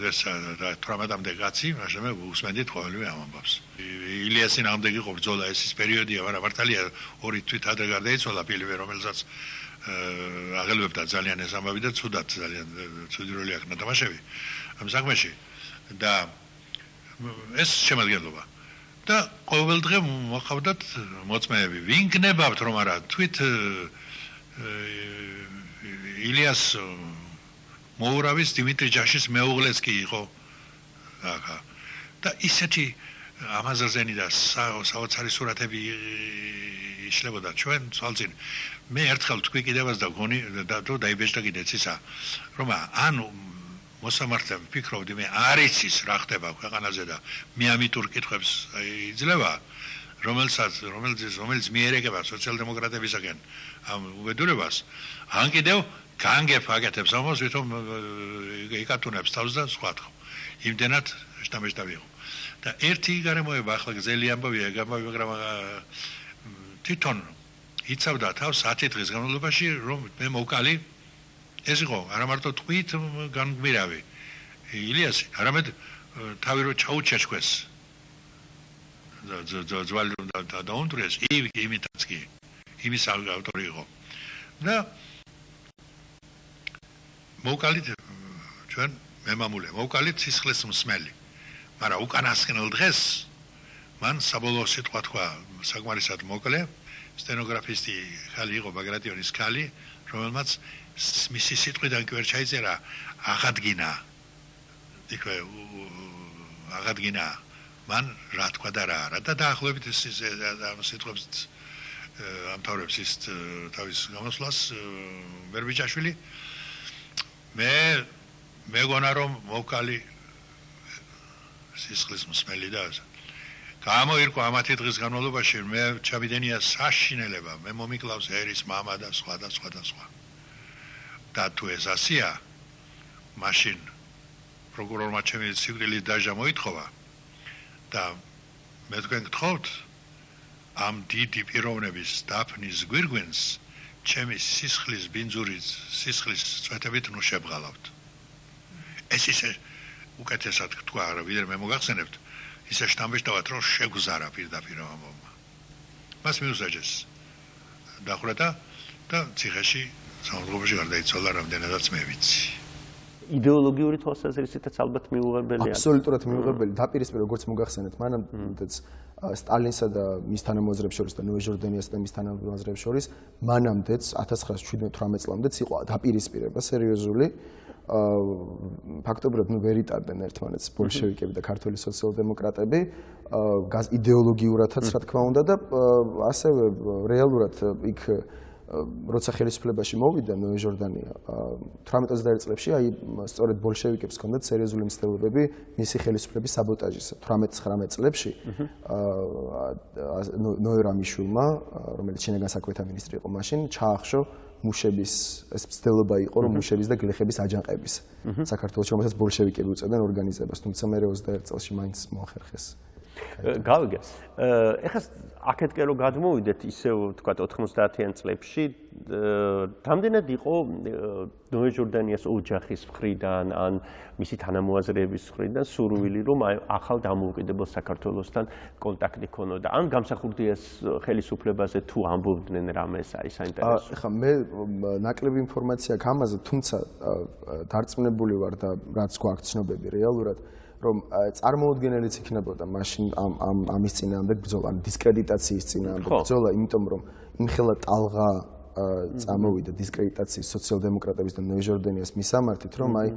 ეს 18-მდე კაცი მაშინ მე უსმენდით ყოველივე ამ ამბავს ილიას წინააღმდეგ იყო ბრძოლა ეს ის პერიოდია მაგრამ მართალია ორი თვით ადრე გარდაიცვალა ფილიპე რომელსაც აღელვებდა ძალიან ეს ამბავი და ცუდად ძალიან ცუდი როლი აქ ნათამაშები ამ საქმეში და ეს შემადგენლობა და ყოველ დღე მოყავდათ მოწმეები ვინ გნებავთ რომ არა თვით ილიას მოურავის დიმიტრი ჯაშის მეუღლეც კი იყო ახლა და ისეთი ამაზრზენი და საოცარი სურათები იშლებოდა ჩვენ თვალწინ მე ერთხელ თქვი კიდევაც და გონი და დაიბეჭდა კიდეც ისა რომ ან მოსამართლემ ფიქრობდი მე არ იცის რა ხდება ქვეყანაზე და მე ამიტურ კითხვებს იძლევა რომელიც მიერეგება სოციალ-დემოკრატებისაგან ამ უბედურებას ან კიდევ განგებ აკეთებს ამას ვითომ იკატუნებს თავს და სხვა თქო იმდენად შტამეშტა ვიყო და ერთი გარემოება ახლა გზელი ამბავია მაგრამ თვითონ იცავდა თავს 10 დღის განმავლობაში რომ მე მოვკალი ეს იყო არა მარტო ტყვით განგვირავი ილიასი არამედ თავი რო ჩაუჩეჩქვეს ძვალი და დაუნტრეს იმითაც კი იმის ავტორი იყო და მოვკალით ჩვენ მემამულე მოვკალით სისხლის მსმელი მაგრამ უკანასკნელ დღეს მან საბოლოო სიტყვა თქვა საკმარისად მოკლე სტენოგრაფისტი ხალი იყო ბაგრატიონის ხალი რომელმაც მისი სიტყვიდან კი ვერ ჩაიწერა აღადგინა იქვე აღადგინა მან რა თქვა და რა არა და დაახლოებით ეს სიტყვებს ამთავრებს ის თავის გამოსვლას ბერბიჭაშვილი მე გონა რომ მოვკალი სისხლის მსმელი და გამოირკვა ამ 10 დღის განმავლობაში მე ჩავიდენია საშინელება მე მომიკლავს ერის მამა და სხვა და სხვა და სხვა და თუ ეს ასია მაშინ პროკურორმა ჩემი სიკვდილის დაჟა მოითხოვა და მე თქვენ გთხოვთ ამ დიდი პიროვნების დაფნის გვირგვინს ჩემი სისხლის ბინძურის სისხლის წვეთებით ნუ შევღალავთ ეს ისე უკეთესად თქვა რა ვიდრე მე მოგახსენებთ ისე შტამბეშტავად რომ შეგზარა პირდაპირ ამბავმა მას მიუსაჯეს დახრა და ციხეში სამშობლოში გარდაიცვალა რამდენადაც მე ვიცი იდეოლოგიური თვალსაზრისითაც ალბათ მიუღებელია აბსოლუტურად მიუღებელი დაპირისპირე როგორც მოგახსენეთ მანამდეც სტალინსა და მის თანამოაზრეებს შორის და ნოე ჟორდანიასა და მის თანამოაზრეებს შორის მანამდეც 1917-18 წლამდეც იყო დაპირისპირება სერიოზული ფაქტობრივად ვერ იტარდნენ ერთმანეთს ბოლშევიკები და ქართული სოციალ-დემოკრატები იდეოლოგიურადაც რა თქმა უნდა და ასევე რეალურად იქ როცა ხელისუფლებაში მოვიდა ნოე ჟორდანია 18-21 წლებში აი სწორედ ბოლშევიკებს ჰქონდათ სერიოზული მცდელობები მისი ხელისუფლების საბოტაჟისა 18-19 წლებში ნოე რამიშვილმა რომელიც შინაგან საქმეთა მინისტრი იყო მაშინ ჩაახშო მუშების ეს მცდელობა იყო რომ მუშების და გლეხების აჯანყების საქართველოს რომელსაც ბოლშევიკები უწევდნენ ორგანიზებას თუმცა მე 21 წელში მაინც მოახერხეს გავიგე. ეხლა აქეთკენ რო გადმოვიდეთ ისევ თქვა 90-იან წლებში რამდენად იყო ნოე ჟორდანიას ოჯახის მხრიდან ან მისი თანამოაზრეების მხრიდან სურვილი რომ ახალ დამოუკიდებელ საქართველოსთან კონტაქტი ქონოდა ან გამსახურდიას ხელისუფლებაზე თუ ამბობდნენ რამეს არის საინტერესო. ეხლა მე ნაკლები ინფორმაცია აქვს ამაზე, თუმცა დარწმუნებული ვარ და რაც გვაქვს ცნობები რეალურად რომ წარმოუდგენელიც იქნებოდა მაშინ ამის წინააღმდეგ ბრძოლა, დისკრედიტაციის წინააღმდეგ ბრძოლა, იმიტომ რომ იმხელა ტალღა წამოვიდა დისკრედიტაციის სოციალ-დემოკრატების და ნოე ჟორდანიას მისამართით, რომ აი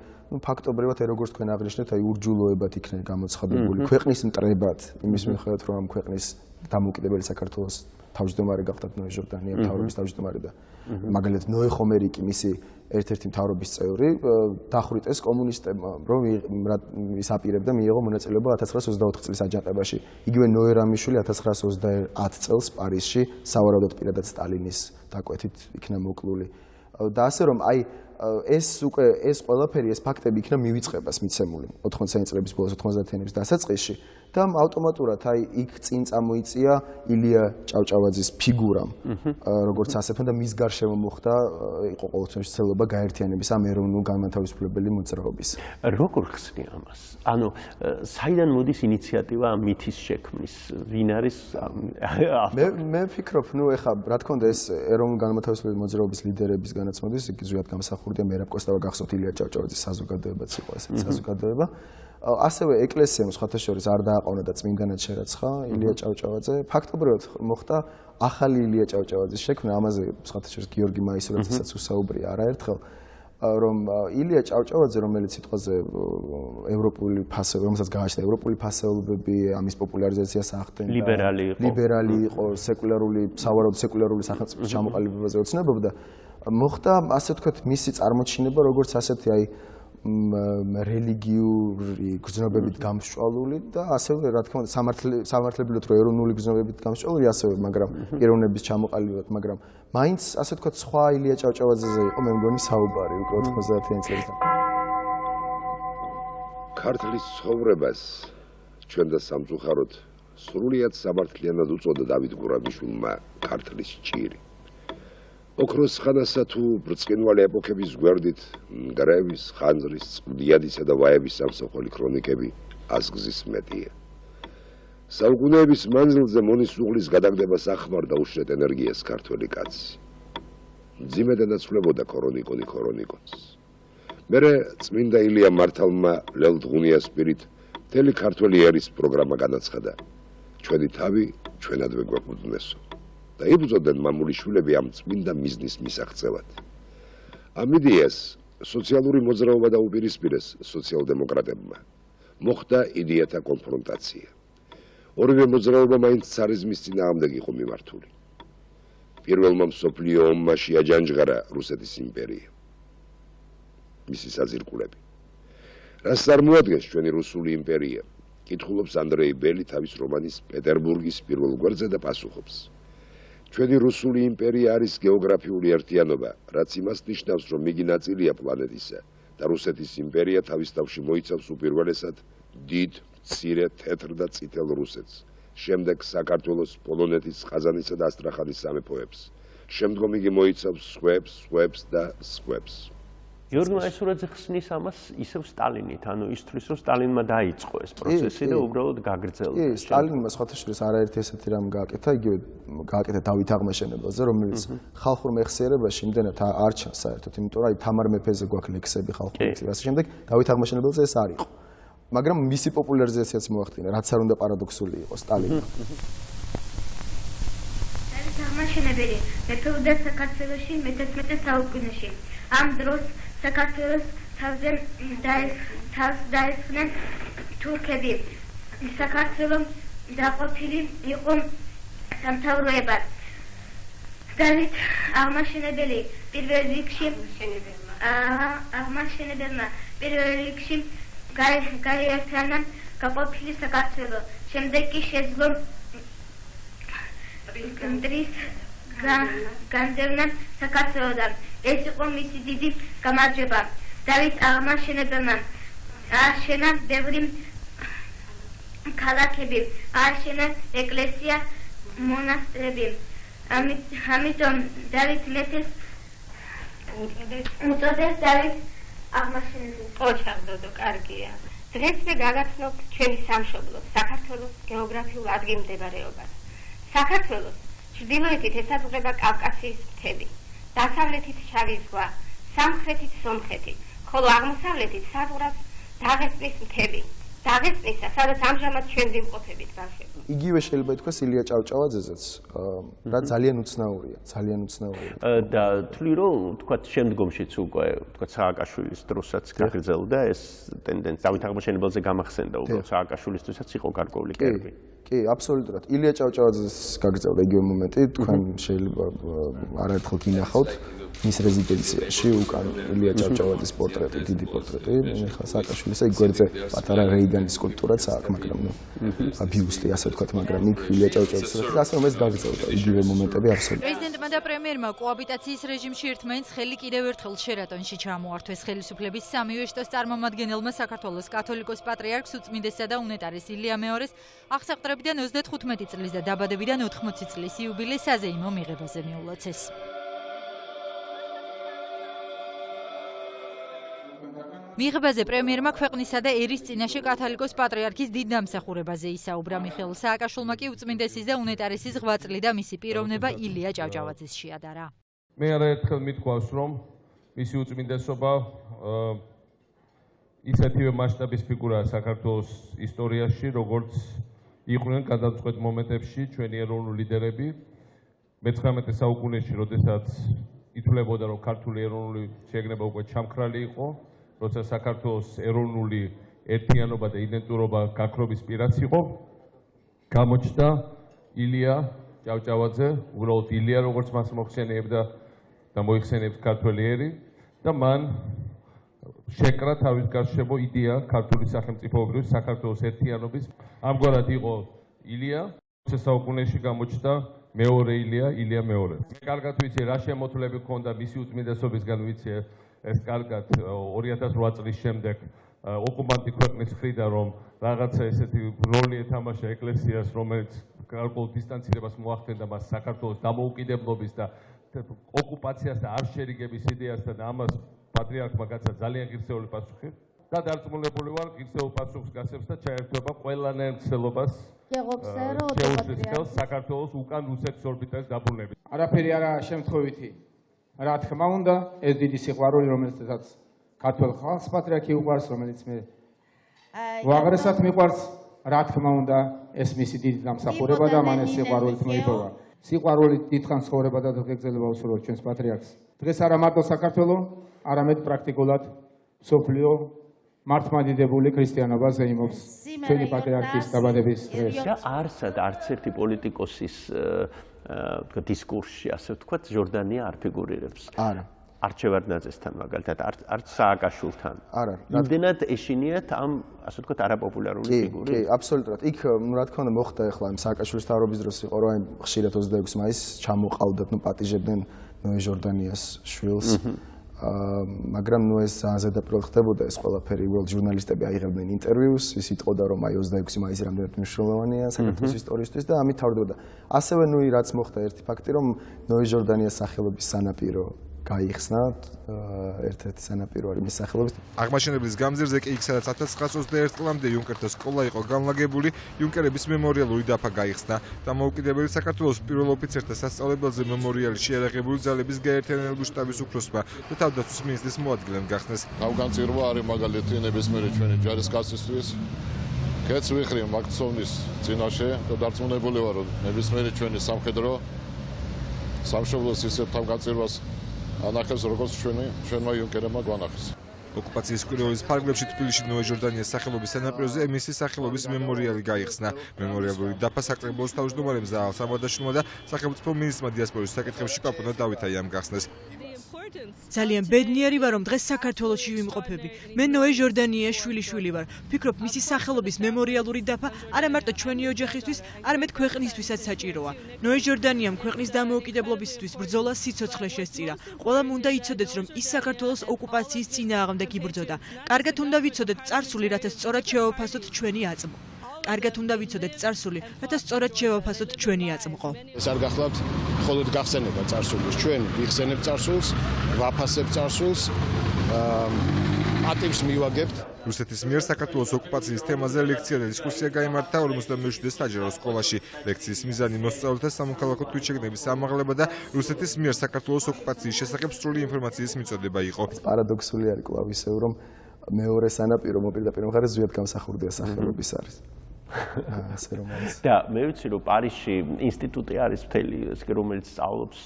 ფაქტობრივად როგორც თქვენ აღნიშნეთ, აი ურჯულოებად იქნება გამოცხადებული ქვეყნის მტრებად, იმის მიხედვით რომ ამ ქვეყნის დამოუკიდებელი საქართველოს თავმჯდომარე გახდათ ნოე ჟორდანია, მთავრობის თავმჯდომარე და მაგალითად ნოე ხომერი კი მისი ერთ-ერთი მთავრობის წევრი დახვრიტეს კომუნისტებმა, რომ ის აპირებდა მიიღო მონაწილეობა 1924 წლის აჯანყებაში. იგივე ნოე რამიშვილი 1930 წელს პარიზში სავარაუდოდ პირადად სტალინის დაკვეთით იქნა მოკლული. და ასე რომ აი ეს ყველაფერი ეს ფაქტები იქნა მივიწყებას მიცემული 80-იანი წლების ბოლოს 90-იანების დასაწყისში და ავტომატურად აი იქ წინ წამოიწია ილია ჭავჭავაძის ფიგურამ როგორც ასეთმა და მის გარშემო მოხდა იყო ყოველთვის ცელობა გაერთიანების ამ ეროვნულ განმათავისუფლებელი მოძრაობის. როგორ ხსნი ამას? ანუ საიდან მოდის ინიციატივა ამ მითის შექმნის? ვინ არის მე ვფიქრობ, ნუ ეხლა რა თქმა უნდა ეს ეროვნულ განმათავისუფლებელი მოძრაობის ლიდერების განაცმოდის, იგი ზვიად გამსახურდიამ მერაბკოსტავა გახსოვთ ილია ჭავჭავაძის საზოგადოებაც იყო ესეთი საზოგადოება. ასევე ეკლესიამ სხვათა შორის არ დააყოვნა და წმინდანად შერაცხა ილია ჭავჭავაძე. ფაქტობრივად მოხდა ახალი ილია ჭავჭავაძის შექმნა, ამაზე სხვათა შორის გიორგი მაისურაძესაც უსაუბრია არაერთხელ, რომ ილია ჭავჭავაძე, რომელიც სიტყვაზე ევროპული ფასეულობები, რომელსაც გააჩნდა ევროპული ფასეულობები, ამის პოპულარიზაციას ახდენდა, ლიბერალი იყო, სეკულარული, სავარაუდო სეკულარული სახელმწიფოს ჩამოყალიბებაზე ოცნებობდა. მოხდა ასე ვთქვათ მისი წარმოჩინება როგორც ასეთი აი რელიგიური გრძნობებით გამსჭვალული და ასევე რა თქმა უნდა სამართლებრივად რო ეროვნული გრძნობებით გამსჭვალული ასევე მაგრამ ეროვნების ჩამოყალიბებად მაგრამ მაინც ასე ვთქვათ სხვა ილია ჭავჭავაძეზე იყო მე მგონი საუბარი უკვე 90-იან წლებში. ქართლის ცხოვრებას ჩვენ და სამწუხაროდ სრულიად სამართლიანად უწოდა დავით გურამიშვილმა ქართლის ჭირი. ოქროს ხანასა თუ ბრწყინვალე ეპოქების გვერდით მგრევის, ხანძრის, წყდიადისა და ვაების სამსახველი ქრონიკები ასგზის მეტია. საუკუნეების მანძილზე მონის უღლის გადაგდებას ახმარდა უშრეთ ენერგიას ქართველი კაცი. მძიმე დანაცვლებოდა ქორონიკონს. მერე წმინდა ილია მართალმა ლელდღუნიას პირით მთელი ქართველი ერის პროგრამა განაცხადა. ჩვენი თავი ჩვენადვე გვეყუდნესო. და იბრძოდნენ მამული შვილები ამ წმინდა მიზნის მისაღწევად. ამ იდეას სოციალური მოძრაობა დაუპირისპირეს სოციალ-დემოკრატებმა. მოხდა იდეათა კონფრონტაცია. ორივე მოძრაობა მაინც ცარიზმის წინააღმდეგ იყო მიმართული. პირველმა მსოფლიო ომმა შეაჯანჯღარა რუსეთის იმპერია. მისი საძირკვლები. რას წარმოადგენს ჩვენი რუსული იმპერია? კითხულობს ანდრეი ბელი თავის რომანის პეტერბურგის პირველ გვერდზე და პასუხობს. ჩვენი რუსული იმპერია არის გეოგრაფიული ერთიანობა, რაც იმას ნიშნავს, რომ იგი ნაწილია პლანეტისა და რუსეთის იმპერია თავის თავში მოიცავს უპირველესად დიდ, მცირე, თეთრ და წითელ რუსეთს, შემდეგ საქართველოს, პოლონეთის, ყაზანისა და ასტრახანის სამეფოებს. შემდგომ იგი მოიცავს სხვებს და სხვებს. გიორგი მაისურაძე ხსნის ამას ისევ სტალინით, ანუ ისთვის რომ სტალინმა დაიწყო ეს პროცესი და უბრალოდ გაგრძელდა. კი, სტალინმა სხვათა შორის არაერთი ესეთი რამ გააკეთა, იგივე გააკეთა დავით აღმაშენებელზე, რომელიც ხალხურ მეხსიერებაში იმდენად არ ჩანს საერთოდ, იმიტომ რომ აი თამარ მეფეზე გვაქვს ლექსები ხალხური ლექსები, ასე შემდეგ, დავით აღმაშენებელზე ეს არ იყო. მაგრამ მისი პოპულარიზაციაც მოახდინა, რაც არ უნდა პარადოქსული იყოს სტალინმა. დავით აღმაშენებელი მეფეობდა საქართველოში მე-11 საუკუნეში. ამ დროს საქართველოს თავზე დაესხნენ თურქები. საქართველოს დაყოფილი იყო სამთავროებად. დავით აღმაშენებელი პირველ რიგში გაერთიანა გაყოფილი საქართველო. შემდეგ კი შეძლო მტრის განდევნა საქართველოდან. ეს იყო მისი დიდი გამარჯვება. დავით აღმაშენებელმა ააშენა ბევრი ქალაქები, ააშენეს ეკლესია, მონასტრები. ამიტომ დავით მეფეს უწოდეს დავით აღმაშენებელი. ოჩახდოდო, კარგია. დღეს მე გაგაცნობთ ჩვენი სამშობლოს, საქართველოს გეოგრაფიულ ადგილმდებარეობას. საქართველოს ჩრდილოეთით ესაზღვრება კავკასიის მთები, დასავლეთით შავი ზღვა, სამხრეთით სომხეთი, ხოლო აღმოსავლეთით საზღვრავს დაღესტნის მთები. დაღესტნისა, სადაც ამჟამად ჩვენ ვიმყოფებით ბავშვები. იგივე შეიძლება ითქვას ილია ჭავჭავაძეზეც, რა ძალიან უცნაურია, ძალიან უცნაურია. და თვლი რომ თქვათ შემდგომშიც უკვე თქვათ სააკაშვილის დროსაც გაგრძელდა ეს ტენდენცია. დავით აღმაშენებელზე გამახსენდა უბრალოდ სააკაშვილისთვისაც იყო გარკვეული კერპი. კი, აბსოლუტურად. ილია ჭავჭავაძეს გაგრძელდა იგივე მომენტი, თქვენ შეიძლება არაერთხელ გინახავთ მის რეზიდენციაში უკან ილია ჭავჭავაძის პორტრეტი, დიდი პორტრეტი, ხა სააკაშვილისა იქ გვერდზე პატარა რეიგანის სკულპტურაც აქვს, მაგრამ ბიუსტი ასე ვთქვათ, მაგრამ იქ ილია ჭავჭავაძის ასე რომ ეს გაგრძელდა იგივე მომენტები აბსოლუტურად. პრეზიდენტმა და პრემიერმა კოაბიტაციის რეჟიმში ერთმანეთს ხელი კიდევ ერთხელ შერატონში ჩამოართვეს. ხელისუფლების სამივე შტოს წარმომადგენელმა საქართველოს კათოლიკოს პატრიარქს უწმინდესსა და უნეტარეს ილია მეორეს აღსაყდრებიდან 35 წლის და დაბადებიდან 80 წლის იუბილეს საზეიმო მიღებაზე მიულოცეს. მიღებაზე პრემიერმა ქვეყნისა და ერის წინაშე კათოლიკოს პატრიარქის დიდ დამსახურებაზე ისაუბრა. მიხეილ სააკაშვილმა კი უწმინდესის და უნეტარესის 8 წლი და მისი პიროვნება ილია ჭავჭავაძის შეადარა. მე არაერთხელ მithქვავს, რომ მისი უწმინდესობა ისეთივე მასშტაბის ფიგურაა საქართველოს ისტორიაში, როგორც იყვნენ გადამწყვეტ მომენტებში ჩვენი ეროვნული ლიდერები. მე-19 საუკუნეში, როდესაც ითვლებოდა, რომ ქართული ეროვნული შეგნება უკვე ჩამქრალი იყო, როცა საქართველოს ეროვნული ერთიანობა და იდენტურობა გაქრობის პირას იყო, გამოჩნდა ილია ჭავჭავაძე, უბრალოდ ილია, როგორც მას მოხსენიებდა და მოიხსენიებს ქართველი ერი და მან შეკრა თავის გარშემო იდეა ქართული სახელმწიფოებრივი საქართველოს ერთიანობის. ამგვარად იყო ილია, 20 საუკუნეში გამოჩნდა მეორე ილია მეორე. მე კარგად ვიცი, რა შემოთვლები ჰქონდა მისი უწმინდესობისგან, ვიცი ეს კარგად 2008 წლის შემდეგ ოკუპანტი ქვეყნის მხრიდან, რომ რაღაცა ესეთი როლი ეთამაშა ეკლესიას, რომელიც გარკვეულ დისტანცირებას მოახდენდა მას საქართველოს დამოუკიდებლობის და ოკუპაციას და არ შერიგების იდეასთან, ამას პატრიარქმა გაცა ძალიან ღირსეული პასუხი და დარწმუნებული ვარ, ღირსეულ პასუხს გასცემს და ჩაერთვება ყველანაირ მცდელობას შეუწყოს ხელს საქართველოს უკან რუსეთის ორბიტაზე დაბრუნებით. არაფერი არა შემთხვევითი. რა თქმა უნდა, ეს დიდი სიყვარული, რომელსაც ქართველ ხალხს პატრიარქი უყვარს, რომელიც მე ვაღრესად მიყვარს, რა თქმა უნდა, ეს მისი დიდი დამსახურება და მან ეს სიყვარულით მოიპოვა. სიყვარულით დიდხანს ცხოვრება და გეგრძელება უსურვოთ ჩვენს პატრიარქს. დღეს არა მარტო საქართველოს, არამედ პრაქტიკულად მსოფლიო მართლმადიდებელი ქრისტიანობა ზეიმობს ჩვენი პატრიარქის დაბადების დღეს. არსად არც ერთი პოლიტიკოსის დისკურსში, ასე ვთქვათ, ჟორდანია არ ფიგურირებს. არა. არც შევარდნაძესთან მაგალითად, არც სააკაშვილთან. არა. იმდენად ეშინიათ ამ, ასე ვთქვათ, არაპოპულარული ფიგური. კი, აბსოლუტურად. იქ რა თქმა უნდა მოხდა ახლა იმ სააკაშვილის თავრობის დროს იყო, რომ აი ხშირად 26 მაისს ჩამოყავდათ, პატიჟებდნენ ნოე ჟორდანიას შვილს. მაგრამ ეს ზედაპირულად ხდებოდა ეს ყველაფერი, უბრალოდ ჟურნალისტები აიღებდნენ ინტერვიუს, ის იტყოდა, რომ აი 26 მაისი რამდენად მნიშვნელოვანია საქართველოს ისტორიისთვის და ამით თავდება. ასევე რაც მოხდა ერთი ფაქტი, რომ ნოე ჟორდანიას სახელობის სანაპირო გაიხსნა, ერთ-ერთი სანაპირო არის მის სახელობის. აღმაშენებლის გამზირზე კი იქ, სადაც 1921 წლამდე იუნკერთა სკოლა იყო განლაგებული, იუნკერების მემორიალური დაფა გაიხსნა. დამოუკიდებელი საქართველოს პირველ ოფიცერთა სასწავლებელზე მემორიალი შეიარაღებული ძალების გაერთიანებული შტაბის უფროსმა და თავდაცვის მინისტრის მოადგილემ გახსნეს. თავგანწირვა არის მაგალითი ნებისმიერი ჩვენი ჯარისკაცისთვის. კეთს ვიხრი მაქცოვნის წინაშე და დარწმუნებული ვარ, რომ ნებისმიერი ჩვენი სამხედრო სამშობლოს ისეთ თავგანწირვას ანახებს, როგორც ჩვენმა იუნკერებმა გვანახეს. ოკუპაციის პირველის ფარგლებში თბილისში ნოე ჟორდანიას სახელობის სანაპიროზე მისი სახელობის მემორიალი გაიხსნა. მემორიალური დაფა საკრებულოს თავმჯდომარემ ზაალ სამადაშვილმა და სახელმწიფო მინისტრმა დიასპორის საკითხებში პაპუნა დავითაიამ გახსნეს. ძალიან ბედნიერი ვარ, რომ დღეს საქართველოში ვიმყოფები. მე ნოე ჟორდანიას შვილიშვილი ვარ. ვფიქრობ, მისი სახელობის მემორიალური დაფა არა მარტო ჩვენი ოჯახისთვის, არამედ ქვეყნისთვისაც საჭიროა. ნოე ჟორდანიამ ქვეყნის დამოუკიდებლობისთვის ბრძოლა სიცოცხლე შესწირა. ყველამ უნდა იცოდეს, რომ ის საქართველოს ოკუპაციის წინააღმდეგ იბრძოდა. კარგად უნდა ვიცოდეთ წარსული, რათა სწორად შევაფასოთ ჩვენი აწმო. კარგად უნდა ვიცოდეთ წარსული, რათა სწორად შევაფასოთ ჩვენი აწმყო. ეს არ გახლავთ მხოლოდ გახსენება წარსულის. ჩვენ ვიხსენებთ წარსულს, ვაფასებთ წარსულს, პატივს მივაგებთ. რუსეთის მიერ საქართველოს ოკუპაციის თემაზე ლექცია და დისკუსია გაიმართა 47-ე საჯარო სკოლაში. ლექციის მიზანი მოსწავლეთა სამოქალაქო თვითშეგნების ამაღლება და რუსეთის მიერ საქართველოს ოკუპაციის შესახებ სრული ინფორმაციის მიწოდება იყო. პარადოქსული არის კვლავ ისევ, რომ მეორე სანაპირო მოპირდაპირ მხარეს ზვიად გამსახურდიას სახელობის არის. და მე ვიცი რომ პარიზში ინსტიტუტი არის მთელი რომელიც სწავლობს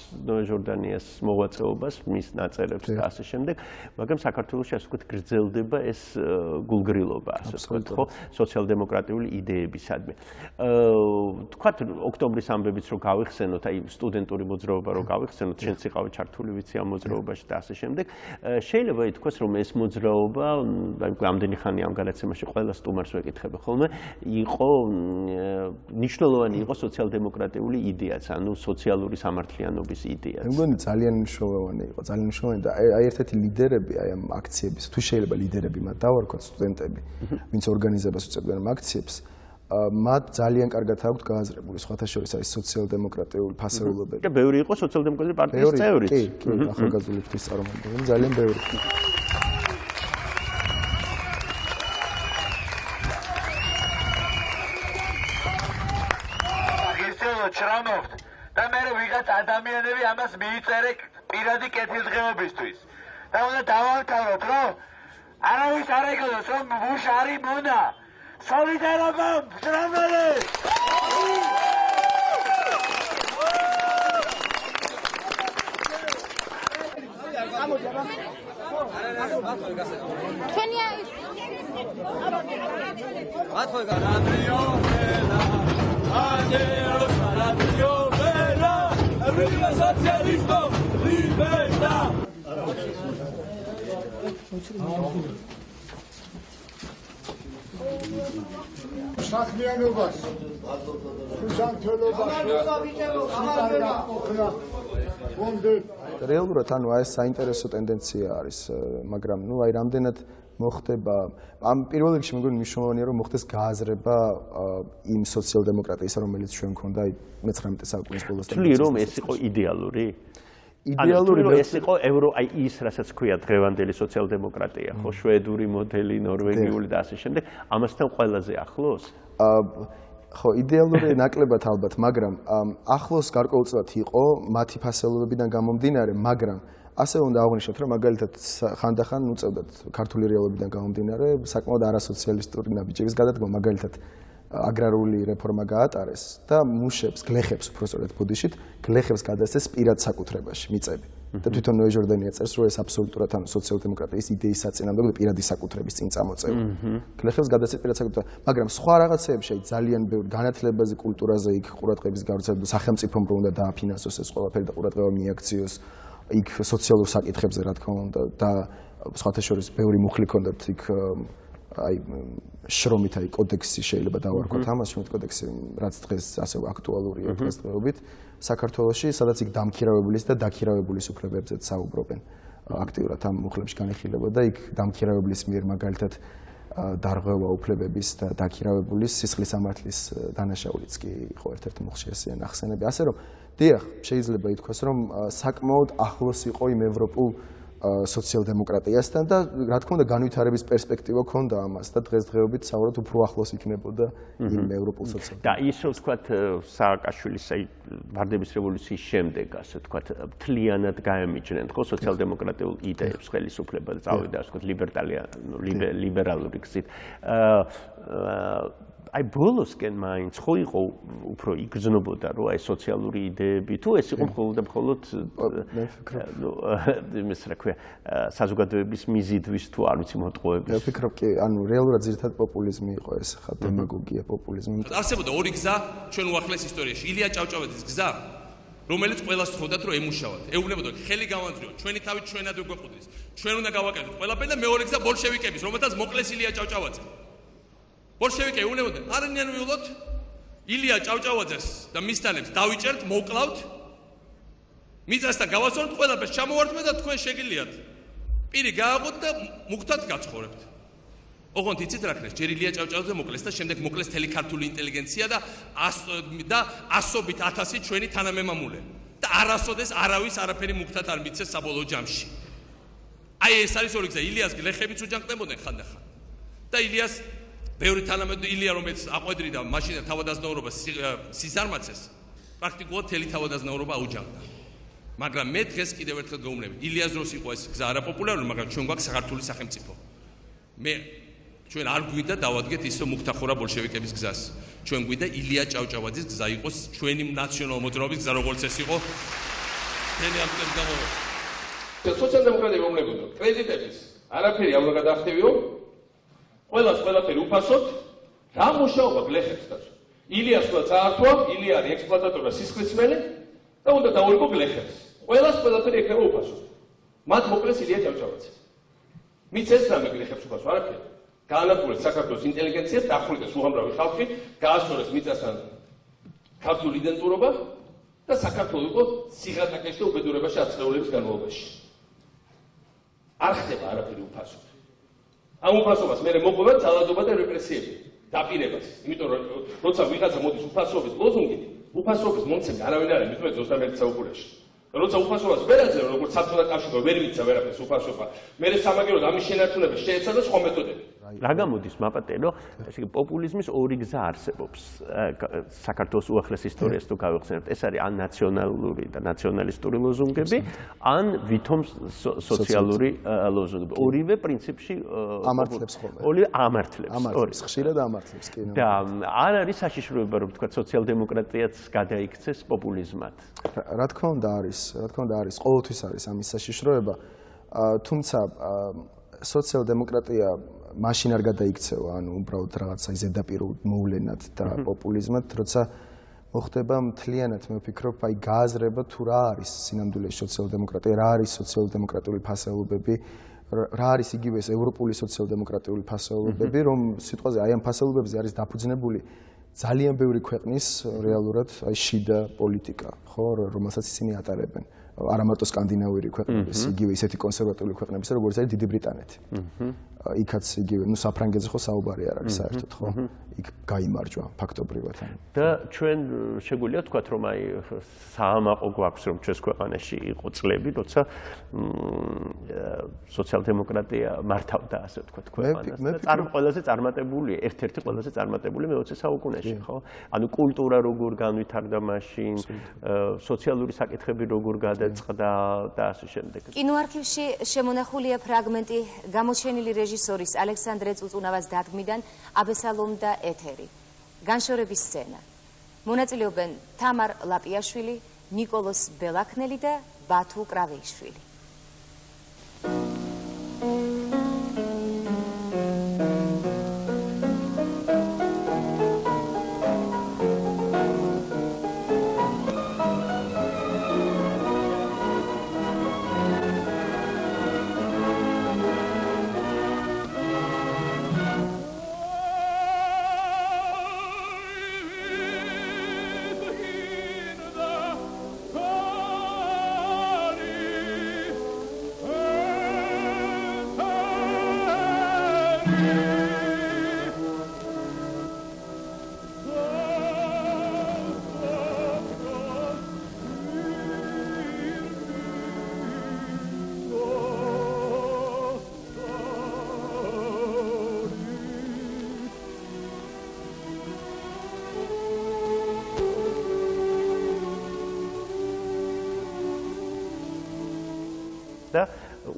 ჟორდანიას მოღვაწეობას, მის ნაწერებს და ასე შემდეგ, მაგრამ საქართველოში ასე ვთქვათ გრძელდება ეს გულგრილობა, ასე ვთქვათ, ხო, სოციალ-დემოკრატიული იდეებისადმი. თქვათ ოქტომბრის ამბებიც რომ გავიხსენოთ, აი სტუდენტური მოძრაობა რომ გავიხსენოთ, შენც იყავი ჩართული ვიცი ამ მოძრაობაში და ასე შემდეგ. შეიძლება ითქვას რომ ეს მოძრაობა, აი ამდენი ხანი ამ განაცემაში ყველა სტუმარს ვეკითხები ხოლმე, ნიშნულოვანი იყო სოციალ-დემოკრატიული იდეაც, ანუ სოციალური სამართლიანობის იდეაც. მე მგონი ძალიან მნიშვნელოვანი იყო, ძალიან მნიშვნელოვანი და აი ერთ-ერთი ლიდერები აი ამ აქციების, თუ შეიძლება ლიდერები მათ დავარქვათ სტუდენტები, ვინც ორგანიზებას უწევდნენ ამ აქციებს, მათ ძალიან კარგად აქვთ გააზრებული, სხვათა შორის არის სოციალ-დემოკრატიული ფასეულობები. და ბევრი იყო სოციალ-დემოკრატიული პარტიის წევრიც. კი, ახალგაზრდული ფრთის წარმომადგენელი, ძალიან ბევრი. ჩრამობთ და მე ვიღაც ადამიანები ამას მიიწერენ პირადი კეთილდღეობისთვის. და უნდა დავამთავროთ, რომ არავის არ ეკოლოს, რომ ვუშარი მონა. სოლიდარობა მშრომელებს! თქვენია ის საქმიანობას, სულთანთელობას, რეალურად ანუ ეს საინტერესო ტენდენცია არის, მაგრამ ნუ აი რამდენად მოხდება ამ პირველ რიგში მე მგონი მნიშვნელოვანია რომ მოხდეს გააზრება იმ სოციალ-დემოკრატიისა, რომელიც ჩვენ მქონდა აი მე-19 საუკუნის ბოლოს. თვლი რომ ეს იყო იდეალური? იდეალური რომ ეს იყო აი ის, რასაც ქვია დღევანდელი სოციალ-დემოკრატია, ხო, შვედური მოდელი, ნორვეგიული და ასე შემდეგ, ამასთან ყველაზე ახლოს? ხო, იდეალური ნაკლებად ალბათ, მაგრამ ახლოს გარკვეულწილად იყო მათი ფასეულობებიდან გამომდინარე, მაგრამ ასე უნდა აღვნიშნოთ, რომ მაგალითად ხანდახან უწევდათ ქართული რეალობიდან გამომდინარე საკმაოდ არასოციალისტური ნაბიჯების გადადგმა, მაგალითად აგრარული რეფორმა გაატარეს და მუშებს, გლეხებს უფრო სწორედ ბოდიშით, გლეხებს გადასცეს პირად საკუთრებაში მიწები. და თვითონ ჟორდანია წერს, რომ ეს აბსოლუტურად ანუ სოციალ-დემოკრატიის იდეის საწინააღმდეგო პირადი საკუთრების წინ წამოწევა. გლეხებს გადასცეს პირად საკუთრება, მაგრამ სხვა რაღაცეებში ძალიან ბევრი განათლებაზე, კულტურაზე იქ ყურადღების გავრცელება, სახელმწიფომ რომ უნდა დააფინანსოს ეს ყველაფერი და ყურადღება მიაქციოს იქ სოციალურ საკითხებზე რა თქმა უნდა და სხვათა შორის ბევრი მუხლი ქონდათ იქ აი შრომით აი კოდექსი შეიძლება დავარქვათ ამას შრომით კოდექსი რაც დღეს ასე აქტუალურია დღესდღეობით საქართველოში სადაც იქ დამქირავებულის და დაქირავებულის უფლებებზეც საუბრობენ აქტიურად ამ მუხლებში განიხილება და იქ დამქირავებულის მიერ მაგალითად დარღვევა უფლებების და დაქირავებულის სისხლის სამართლის დანაშაულიც კი იყო ერთ-ერთი მუხლში ესე ნახსენები ასე რომ დიახ შეიძლება ითქვას რომ საკმაოდ ახლოს იყო იმ ევროპულ სოციალ-დემოკრატიასთან და რა თქმა უნდა განვითარების პერსპექტივა ქონდა ამას და დღესდღეობით საუბრობთ უფრო ახლოს იქნებოდა იმ ევროპულ სოციალ და ისე ვთქვათ სააკაშვილის აი ვარდების რევოლუციის შემდეგ ასე ვთქვათ მთლიანად გაემიჯნენ ხო სოციალ-დემოკრატიულ იდეებს ხელისუფლება და წავიდა ასე ვთქვათ ლიბერალური გზით აი ბოლოსკენ მაინც ხო იყო უფრო იგრძნობოდა რომ აი სოციალური იდეები თუ ეს იყო მხოლოდ იმის რა ქვია საზოგადოების მიზიდვის თუ არ ვიცი მოტყუების მე ვფიქრობ კი ანუ რეალურად ძირითადად პოპულიზმი იყო ეს ხა დემაგოგია პოპულიზმი არსებობდა ორი გზა ჩვენ უახლეს ისტორიაში ილია ჭავჭავაძის გზა რომელიც ყველას თხოვდათ რომ ემუშავათ ეუბნებოდა ხელი გავანძრიოთ ჩვენი თავით ჩვენად გვეყუდრის ჩვენ უნდა გავაკეთოთ ყველაფერი და მეორე გზა ბოლშევიკების რომელთაც მოკლეს ილია ჭავჭავაძე ბოლშევიკები უნებოდნენ არანაირ ვიულოთ ილია ჭავჭავაძეს და მისთანებს დავიჭერთ მოკლავთ მიწასთან გავასწორებთ ყველაფერს ჩამოვართმეთ და თქვენ შეგიძლიათ პირი გააყოთ და მუხტად გაცხოვრებთ ოღონდ იცით რა ქნეს, ჯერ ილია ჭავჭავაძე მოკლეს და შემდეგ მოკლეს მთელი ქართული ინტელიგენცია და ასობით ათასი ჩვენი თანამემამულე. და არასოდეს არავის არაფერი მუქთად არ მიცეს საბოლოო ჯამში. აი ეს არის ორი გზა. ილიას გლეხებიც უჯანყდებოდნენ ხანდახან. და ილიას ბევრი თანამედროვე ილია რომელიც აყვედრიდა მაშინ თავადაზნაურობას სიზარმაცეს, პრაქტიკულად მთელი თავადაზნაურობა აუჯანყდა. მაგრამ მე დღეს კიდევ ერთხელ გეუბნები, ილიას დროს იყო ეს გზა არაპოპულარული, მაგრამ ჩვენ გვაქვს საქართველოს სახელმწიფო. ჩვენ არ გვიდა დავადგეთ ისო მუხთახურა ბოლშევიკების გზას. ჩვენ გვიდა ილია ჭავჭავაძის გზა იყოს ჩვენი ნაციონალ მოძრაობის გზა, როგორც ეს იყო მთელი ამ წლების განმავლობაში. სოციალ-დემოკრატია მომლებოდა კრედიტების არაფერი არ უნდა გადაახტევიო, ყველაფერი უფასოდ, რა მუშაობა გლეხებს დაწვა. ილიას უნდა წაართვა, ილია არის ექსპლუატატორი და სისხლისმელი და უნდა დაურიგო გლეხებს. ყველაფერი ექნება უფასოდ. მათ მოკლეს ილია ჭავჭავაძე. მიცეს რამე გლეხებს უფასო არაფერი. გაანადგურეს საქართველოს ინტელიგენციას, დახვრიტეს უამრავი ხალხი, გაასწორეს მიწასთან ქართული იდენტურობა და საქართველოს იყო სიღატაკეში და უბედურებაში 10 წლების განმავლობაში. არ ხდება არაფერი უფასოდ. ამ უფასობას მე მოყვება ძალადობა და რეპრესიები, დაპირებას. იმიტომ რომ როცა ვიღაცა მოდის უფასობის ლოზუნგით, უფასობის მომცემი არავინ არ არის მე 21 საუკუნეში. როცა უფასობას ვერ აძლევ, როგორც საბჭოთა კავშირმა ვერ მიწა ვერაფერს უფასობა, მე სამაგიეროდ ამის შენარჩუნება შეეცადა სხვა მეთოდები. რა გამოდის მაპატერო, ესე იგი პოპულიზმის ორი გზა არსებობს საქართველოს უახლეს ისტორიას თუ გავიხსენებთ. ეს არის ან ნაციონალური და ნაციონალისტური ლოზუნგები, ან ვითომ სოციალური ლოზუნგები. ორივე პრინციპში ამართლებს ხოლმე. ორივე ამართლებს, ხშირად ამართლებს კი. და არ არის საშიშროება, რომ თქვა სოციალ-დემოკრატიაც გადაიქცეს პოპულიზმად. რა თქმა უნდა არის, ყოველთვის არის ამის საშიშროება. თუმცა სოციალ-დემოკრატია მაშინ არ გადაიქცევა, ანუ უბრალოდ რაღაცა ზედაპირულ მოვლენად და პოპულიზმად, როცა მოხდება მთლიანად, მე ვფიქრობ, აი გააზრება თუ რა არის სინამდვილეში სოციალ-დემოკრატია, რა არის სოციალ-დემოკრატიული ფასეულობები, რა არის იგივე ეს ევროპული სოციალ-დემოკრატიული ფასეულობები, რომ სიტყვაზე აი ამ ფასეულობებზე არის დაფუძნებული ძალიან ბევრი ქვეყნის რეალურად აი შიდა პოლიტიკა, ხო, რომელსაც ისინი ატარებენ. არა მარტო სკანდინავიური ქვეყნების, იგივე ისეთი კონსერვატიული ქვეყნების, როგორც არის დიდი ბრიტანეთი. იქაც იგივე, საფრანგეთზე ხო საუბარი არ არის საერთოდ, ხო? იქ გაიმარჯვა ფაქტობრივად. და ჩვენ შეგვიძლია ვთქვათ, რომ აი საამაყო გვაქვს, რომ ჩვენს ქვეყანაში იყო წლები, როცა სოციალ-დემოკრატია მართავდა, ასე ვთქვათ, ქვეყანას. ყველაზე წარმატებული, ერთ-ერთი ყველაზე წარმატებული მე-20 საუკუნეში, ხო? ანუ კულტურა როგორ განვითარდა მაშინ, სოციალური საკითხები როგორ გადაწყდა და ასე შემდეგ. კინოარქივში შემონახულია ფრაგმენტი გამოჩენილი რეჟისორის ალექსანდრე წუწუნავას დადგმიდან აბესალომ და ეთერი. განშორების სცენა. მონაწილეობენ თამარ ლაპიაშვილი, ნიკოლოს ბელაქნელი და ბათუ კრავეიშვილი. და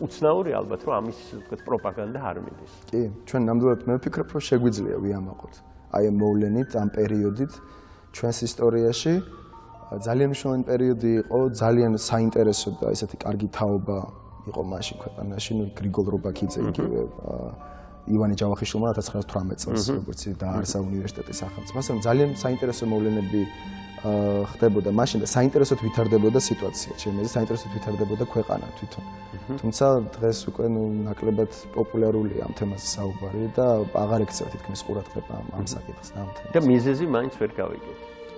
უცნაური ალბათ რომ ამის თქვათ პროპაგანდა არ მიდის. კი, ჩვენ ნამდვილად მე ვფიქრობ რომ შეგვიძლია ვიამაყოთ. აი ამ მოვლენით, ამ პერიოდით ჩვენს ისტორიაში ძალიან მნიშვნელოვანი პერიოდი იყო, ძალიან საინტერესო და ესეთი კარგი თაობა იყო მაშინ ქვეყანაში, ნუ გრიგოლ რობაქიძე იგივე ივანე ჯავახიშვილმა 1918 წელს როგორც დაარსა უნივერსიტეტის სახელმწიფო. მაგრამ ძალიან საინტერესო მოვლენები ხდებოდა მაშინ და საინტერესოდ ვითარდებოდა სიტუაცია, ჩემზე საინტერესოდ ვითარდებოდა ქვეყანა თვითონ. თუმცა დღეს უკვე ნაკლებად პოპულარულია ამ თემაზე საუბარი და აღარ ექცევა თითქმის ყურადღება ამ საკითხს და ამ თემას. და მიზეზი მაინც ვერ გავიგეთ.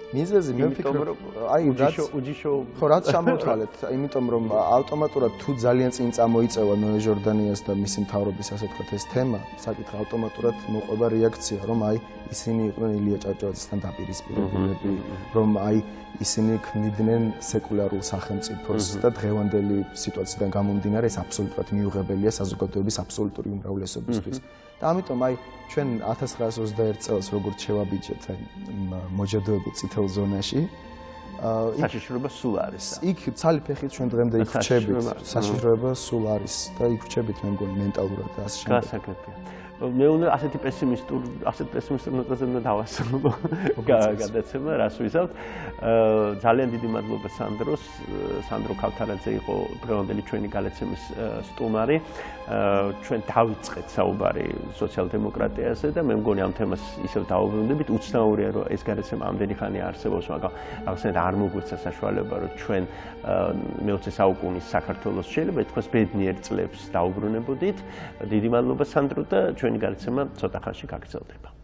მიზეზი მე ვფიქრობ, აი რაც ჩამოვთვალეთ, იმიტომ რომ ავტომატურად თუ ძალიან წინ წამოიწევა ნოე ჟორდანიას და მისი მთავრობის ასე ვთქვათ ეს თემა, საკითხი ავტომატურად მოყვება რეაქცია, რომ აი ისინი იყვნენ ილია ჭავჭავაძისთან დაპირისპირებულები, რომ აი ისინი ქმნიდნენ სეკულარულ სახელმწიფოს და დღევანდელი სიტუაციიდან გამომდინარე ეს აბსოლუტურად მიუღებელია საზოგადოების აბსოლუტური უმრავლესობისთვის. და ამიტომ აი ჩვენ 1921 წელს როგორც შევაბიჯეთ აი მოჯადოებულ წითელ ზონაში საშიშროება სულ არის. იქ ცალი ფეხით ჩვენ დღემდე იქ ვჩებით. საშიშროება სულ არის და იქ ვჩებით მე მგონი მენტალურად და ასე შემდეგ. გასაგებია. მე უნდა ასეთ პესიმისტურ ნოტაზე უნდა დავასრულო გადაცემა, რას ვიზავთ. ძალიან დიდი მადლობა სანდრო ქავთარაძე იყო დღევანდელი ჩვენი გადაცემის სტუმარი. ჩვენ დავიწყეთ საუბარი სოციალ-დემოკრატიაზე და მე მგონი ამ თემას ისევ დავუბრუნდებით. უცნაურია რომ ეს გადაცემა ამდენი ხანი არსებობს, მაგრამ ახსენეთ არ მოგვეცა საშუალება რომ ჩვენ მე-20 საუკუნის საქართველოს შეიძლება ითქვას ბედნიერ წლებს დავუბრუნებოდით. დიდი მადლობა სანდრო და ჩვენი გადაცემა ცოტა ხანში გაგრძელდება.